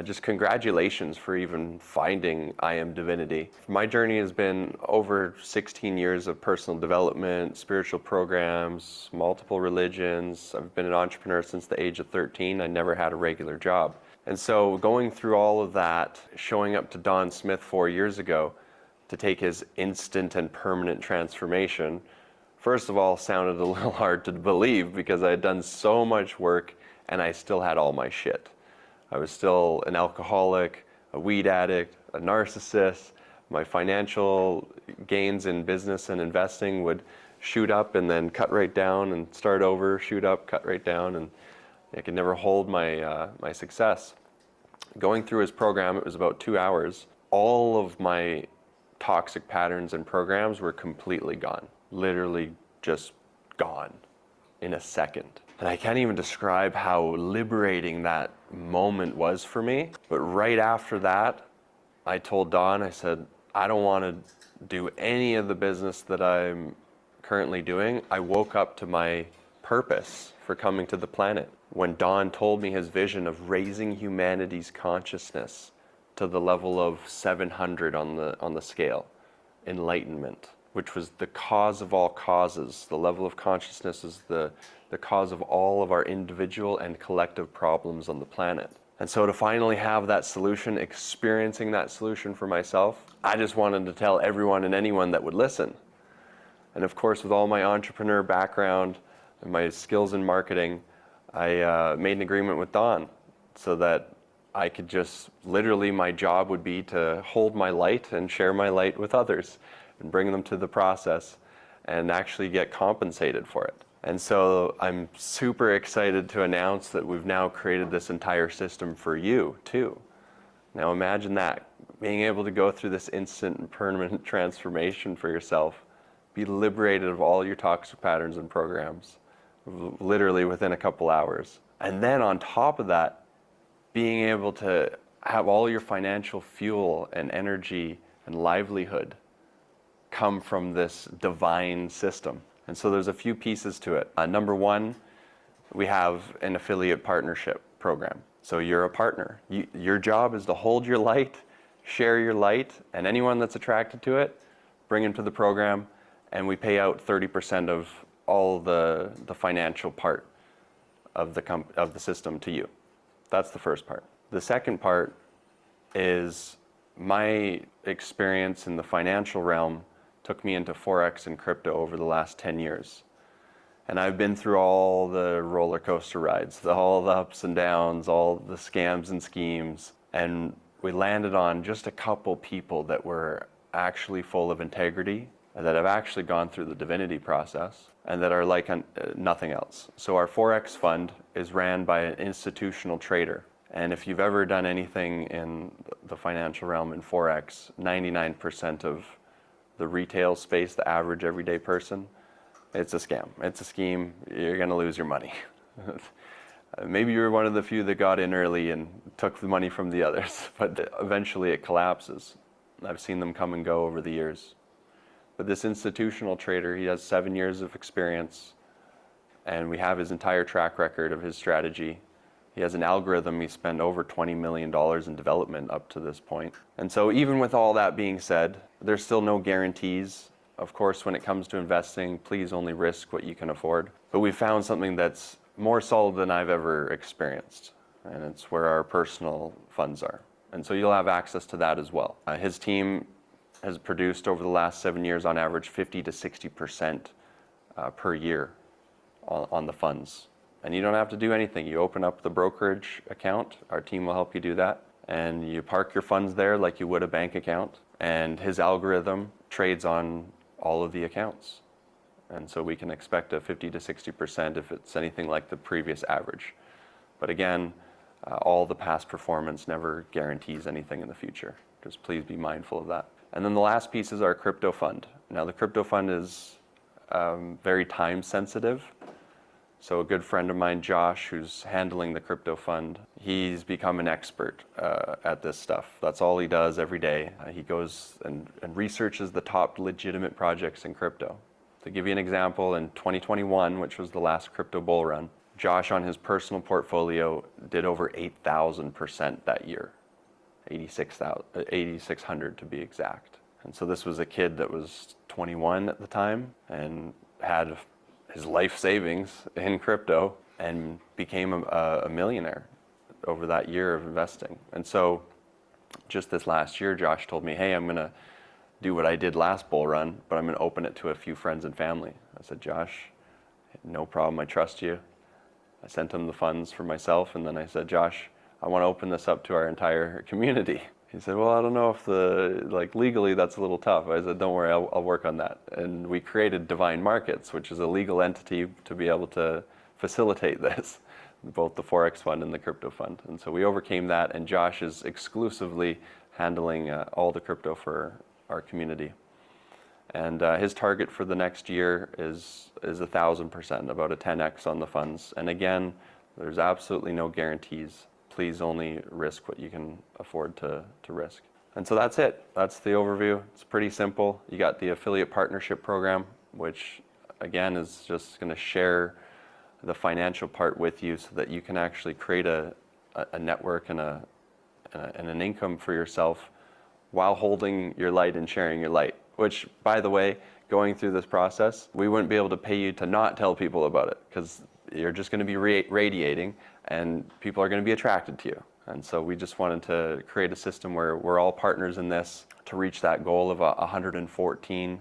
Just congratulations for even finding I Am Divinity. My journey has been over 16 years of personal development, spiritual programs, multiple religions. I've been an entrepreneur since the age of 13. I never had a regular job. And so going through all of that, showing up to Don Smith 4 years ago to take his instant and permanent transformation, first of all, sounded a little hard to believe because I had done so much work and I still had all my shit. I was still an alcoholic, a weed addict, a narcissist. My financial gains in business and investing would shoot up and then cut right down and start over, shoot up, cut right down, and I could never hold my, my success. Going through his program, it was about 2 hours. All of my toxic patterns and programs were completely gone. Literally just gone in a second. And I can't even describe how liberating that moment was for me. But right after that, I told Don, I said, I don't want to do any of the business that I'm currently doing. I woke up to my purpose for coming to the planet when Don told me his vision of raising humanity's consciousness to the level of 700 on the scale, enlightenment, which was the cause of all causes. The level of consciousness is the cause of all of our individual and collective problems on the planet. And so to finally have that solution, experiencing that solution for myself, I just wanted to tell everyone and anyone that would listen. And of course, with all my entrepreneur background and my skills in marketing, I made an agreement with Don so that I could just, literally my job would be to hold my light and share my light with others and bring them to the process and actually get compensated for it. And so I'm super excited to announce that we've now created this entire system for you too. Now imagine that, being able to go through this instant and permanent transformation for yourself, be liberated of all your toxic patterns and programs, literally within a couple hours. And then on top of that, being able to have all your financial fuel and energy and livelihood come from this divine system. And so there's a few pieces to it. Number one, we have an affiliate partnership program. So you're a partner. Your job is to hold your light, share your light, and anyone that's attracted to it, bring them to the program, and we pay out 30% of all the financial part of the system to you. That's the first part. The second part is my experience in the financial realm took me into Forex and crypto over the last 10 years. And I've been through all the roller coaster rides, all the ups and downs, all the scams and schemes. And we landed on just a couple people that were actually full of integrity, and that have actually gone through the divinity process, and that are like nothing else. So our Forex fund is ran by an institutional trader. And if you've ever done anything in the financial realm in Forex, 99% of the retail space, the average everyday person, It's a scam. It's a scheme. You're going to lose your money. Maybe you're one of the few that got in early and took the money from the others, but eventually it collapses. I've seen them come and go over the years. But this institutional trader, he has 7 years of experience, and we have his entire track record of his strategy. He has an algorithm. He spent over $20 million in development up to this point. And so even with all that being said, there's still no guarantees. Of course, when it comes to investing, please only risk what you can afford. But we found something that's more solid than I've ever experienced, and it's where our personal funds are. And so you'll have access to that as well. His team has produced over the last 7 years on average 50 to 60% per year on the funds. And you don't have to do anything. You open up the brokerage account, our team will help you do that, and you park your funds there like you would a bank account, and his algorithm trades on all of the accounts. And so we can expect a 50 to 60% if it's anything like the previous average. But again, all the past performance never guarantees anything in the future. Just please be mindful of that. And then the last piece is our crypto fund. Now the crypto fund is very time sensitive. So a good friend of mine, Josh, who's handling the crypto fund, he's become an expert at this stuff. That's all he does every day. He goes and researches the top legitimate projects in crypto. To give you an example, in 2021, which was the last crypto bull run, Josh on his personal portfolio did over 8,000% that year, 8,600 to be exact. And so this was a kid that was 21 at the time and had his life savings in crypto and became a millionaire over that year of investing. And so just this last year, Josh told me, hey, I'm gonna do what I did last bull run, but I'm gonna open it to a few friends and family. I said, Josh, no problem, I trust you. I sent him the funds for myself, and then I said, Josh, I wanna open this up to our entire community. He said, well, I don't know if legally that's a little tough. I said, don't worry, I'll work on that. And we created Divine Markets, which is a legal entity to be able to facilitate this, both the Forex fund and the crypto fund. And so we overcame that, and Josh is exclusively handling all the crypto for our community. And his target for the next year is 1,000%, about a 10x on the funds. And again, there's absolutely no guarantees. Please only risk what you can afford to risk. And so that's it. That's the overview. It's pretty simple. You got the affiliate partnership program, which again is just going to share the financial part with you so that you can actually create a network and an income for yourself while holding your light and sharing your light. Which, by the way, going through this process, we wouldn't be able to pay you to not tell people about it, because you're just going to be radiating and people are going to be attracted to you. And so we just wanted to create a system where we're all partners in this to reach that goal of 114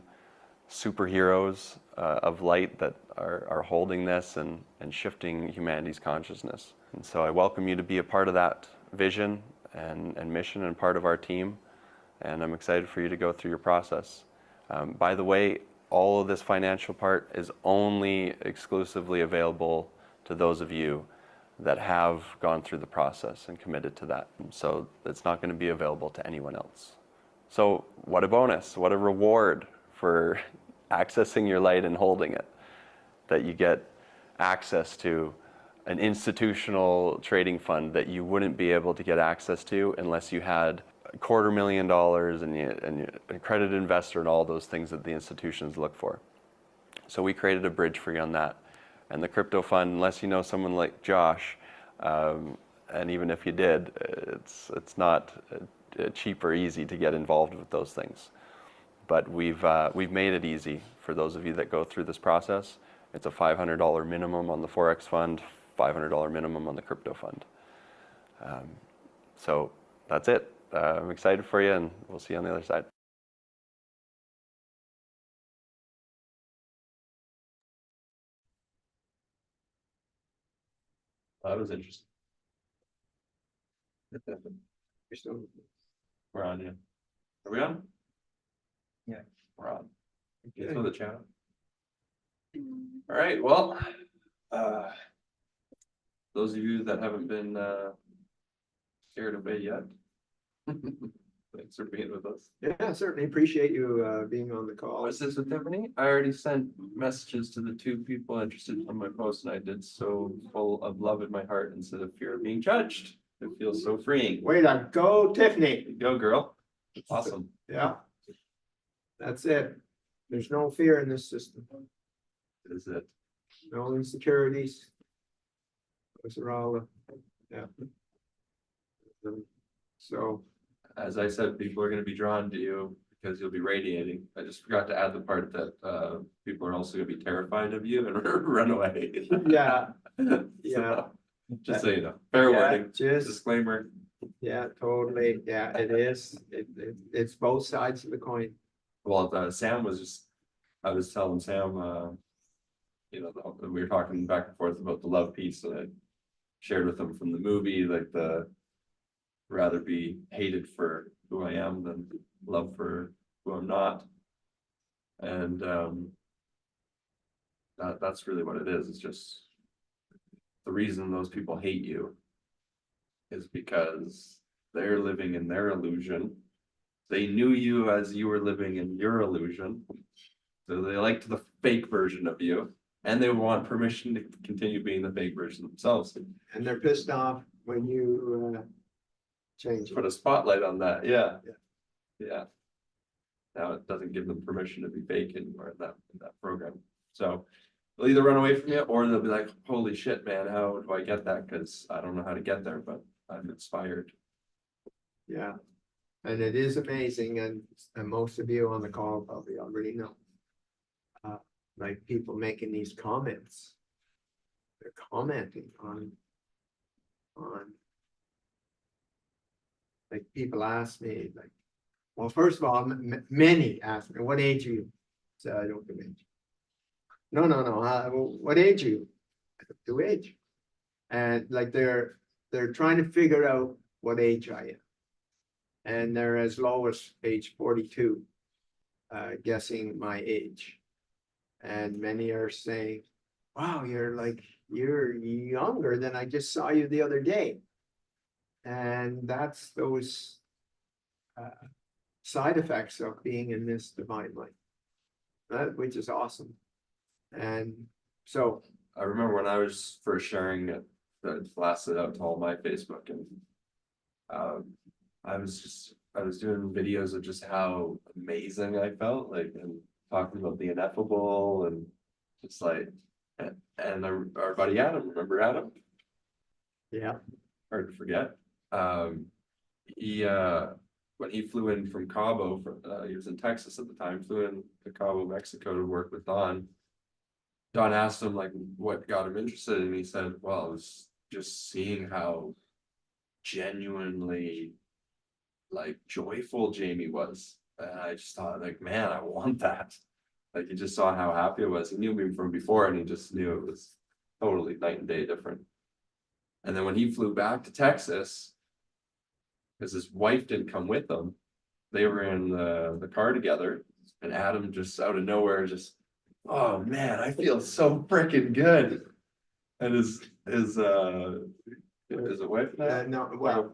superheroes of light that are holding this and shifting humanity's consciousness. And so I welcome you to be a part of that vision and mission and part of our team. And I'm excited for you to go through your process. By the way, all of this financial part is only exclusively available to those of you that have gone through the process and committed to that. So it's not going to be available to anyone else. So what a bonus, what a reward for accessing your light and holding it, that you get access to an institutional trading fund that you wouldn't be able to get access to unless you had $250,000 and an accredited investor and all those things that the institutions look for. So we created a bridge for you on that. And the crypto fund, unless you know someone like Josh, and even if you did, it's not cheap or easy to get involved with those things. But we've made it easy for those of you that go through this process. It's a $500 minimum on the Forex fund, $500 minimum on the crypto fund. So that's it. I'm excited for you, and we'll see you on the other side. That was interesting. We're on, yeah. Are we on? Yeah, we're on. Thanks for the channel. All right, well, those of you that haven't been scared away yet, Thanks for being with us. Yeah, certainly appreciate you being on the call. Was this with Tiffany? I already sent messages to the 2 people interested on my post, and I did so full of love in my heart instead of fear of being judged. It feels so freeing. Way to go, Tiffany. Go, girl. Awesome. Yeah. That's it. There's no fear in this system. Is it? No insecurities. Those are all, yeah. So, As I said, people are going to be drawn to you because you'll be radiating. I just forgot to add the part that people are also going to be terrified of you and run away. yeah, So, yeah, just so you know, fair yeah, warning, just, disclaimer. yeah, totally. Yeah, it is. It's both sides of the coin. Well, Sam was just, I was telling Sam, you know, we were talking back and forth about the love piece, and I shared with him from the movie, like the rather be hated for who I am than love for who I'm not. And that's really what it is. It's just the reason those people hate you is because they're living in their illusion. They knew you as you were living in your illusion. So they liked the fake version of you, and they want permission to continue being the fake version themselves. And they're pissed off when you change Put it. a spotlight on that. Yeah. Yeah. Yeah. Now it doesn't give them permission to be fake anymore in that program. So they'll either run away from you, or they'll be like, holy shit, man, how do I get that? Because I don't know how to get there, but I'm inspired. Yeah. And it is amazing, and most of you on the call probably already know. Like people making these comments. They're commenting on like people ask me, like, well, first of all, many ask me, what age are you? So I don't do age. No. What age are you? I don't do age. And like they're trying to figure out what age I am. And they're as low as age 42, guessing my age. And many are saying, wow, you're younger than I just saw you the other day. And that's those side effects of being in this divine light, which is awesome. And so I remember when I was first sharing it, that blasted out to all my Facebook, and I was doing videos of just how amazing I felt, like, and talking about the ineffable, and just like, and our buddy Adam, remember Adam? yeah, Hard to forget. He when he flew in from Cabo, he was in Texas at the time, flew in to Cabo, Mexico to work with Don. Don asked him like what got him interested, and he said, well, it was just seeing how genuinely like joyful Jamie was. And I just thought, like, man, I want that. Like, he just saw how happy I was. He knew me from before, and he just knew it was totally night and day different. And then when he flew back to Texas, because his wife didn't come with him, they were in the car together, and Adam just out of nowhere just, oh man, I feel so freaking good. And his wife now? no, well,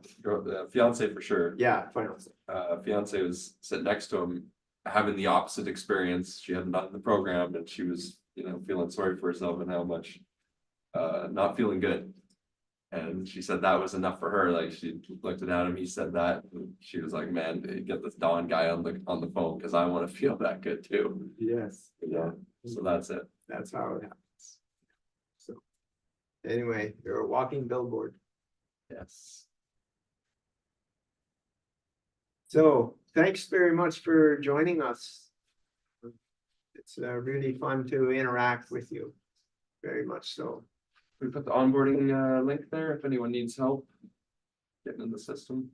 Fiance for sure. yeah, finals. Fiance was sitting next to him, having the opposite experience. She hadn't done the program, and she was, you know, feeling sorry for herself and how much not feeling good. And she said that was enough for her. Like, she looked at Adam, he said that, and she was like, man, get this Don guy on the phone, because I want to feel that good too. Yes. Yeah. So that's it. That's how it happens. So anyway, you're a walking billboard. Yes. So thanks very much for joining us. It's really fun to interact with you. Very much so. We put the onboarding link there if anyone needs help getting in the system.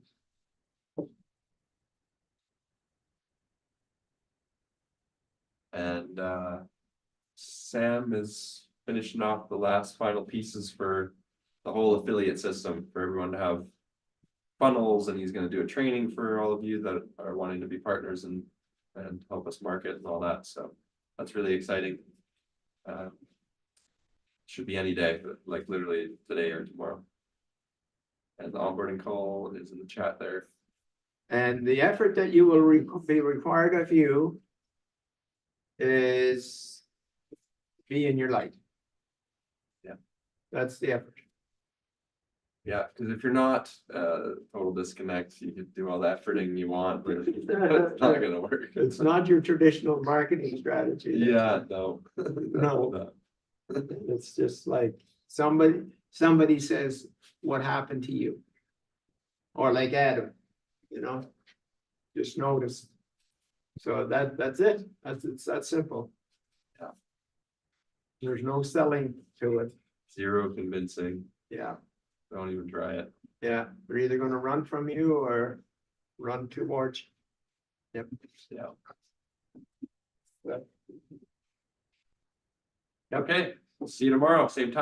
And Sam is finishing off the last final pieces for the whole affiliate system for everyone to have funnels, and he's going to do a training for all of you that are wanting to be partners and help us market and all that. So that's really exciting. Should be any day, but like literally today or tomorrow. And the onboarding call is in the chat there. And the effort that you will be required of you is be in your light. Yeah. That's the effort. Yeah, because if you're not total disconnect, you could do all the efforting you want, but it's not gonna work. It's not your traditional marketing strategy. Yeah, no. No. It's just like somebody says, what happened to you? Or like Adam, you know, just notice. So that's it. It's that simple. Yeah. There's no selling to it. Zero convincing. Yeah. Don't even try it. Yeah. They're either gonna run from you or run towards you. Yep. Yeah. Okay, we'll see you tomorrow, same time.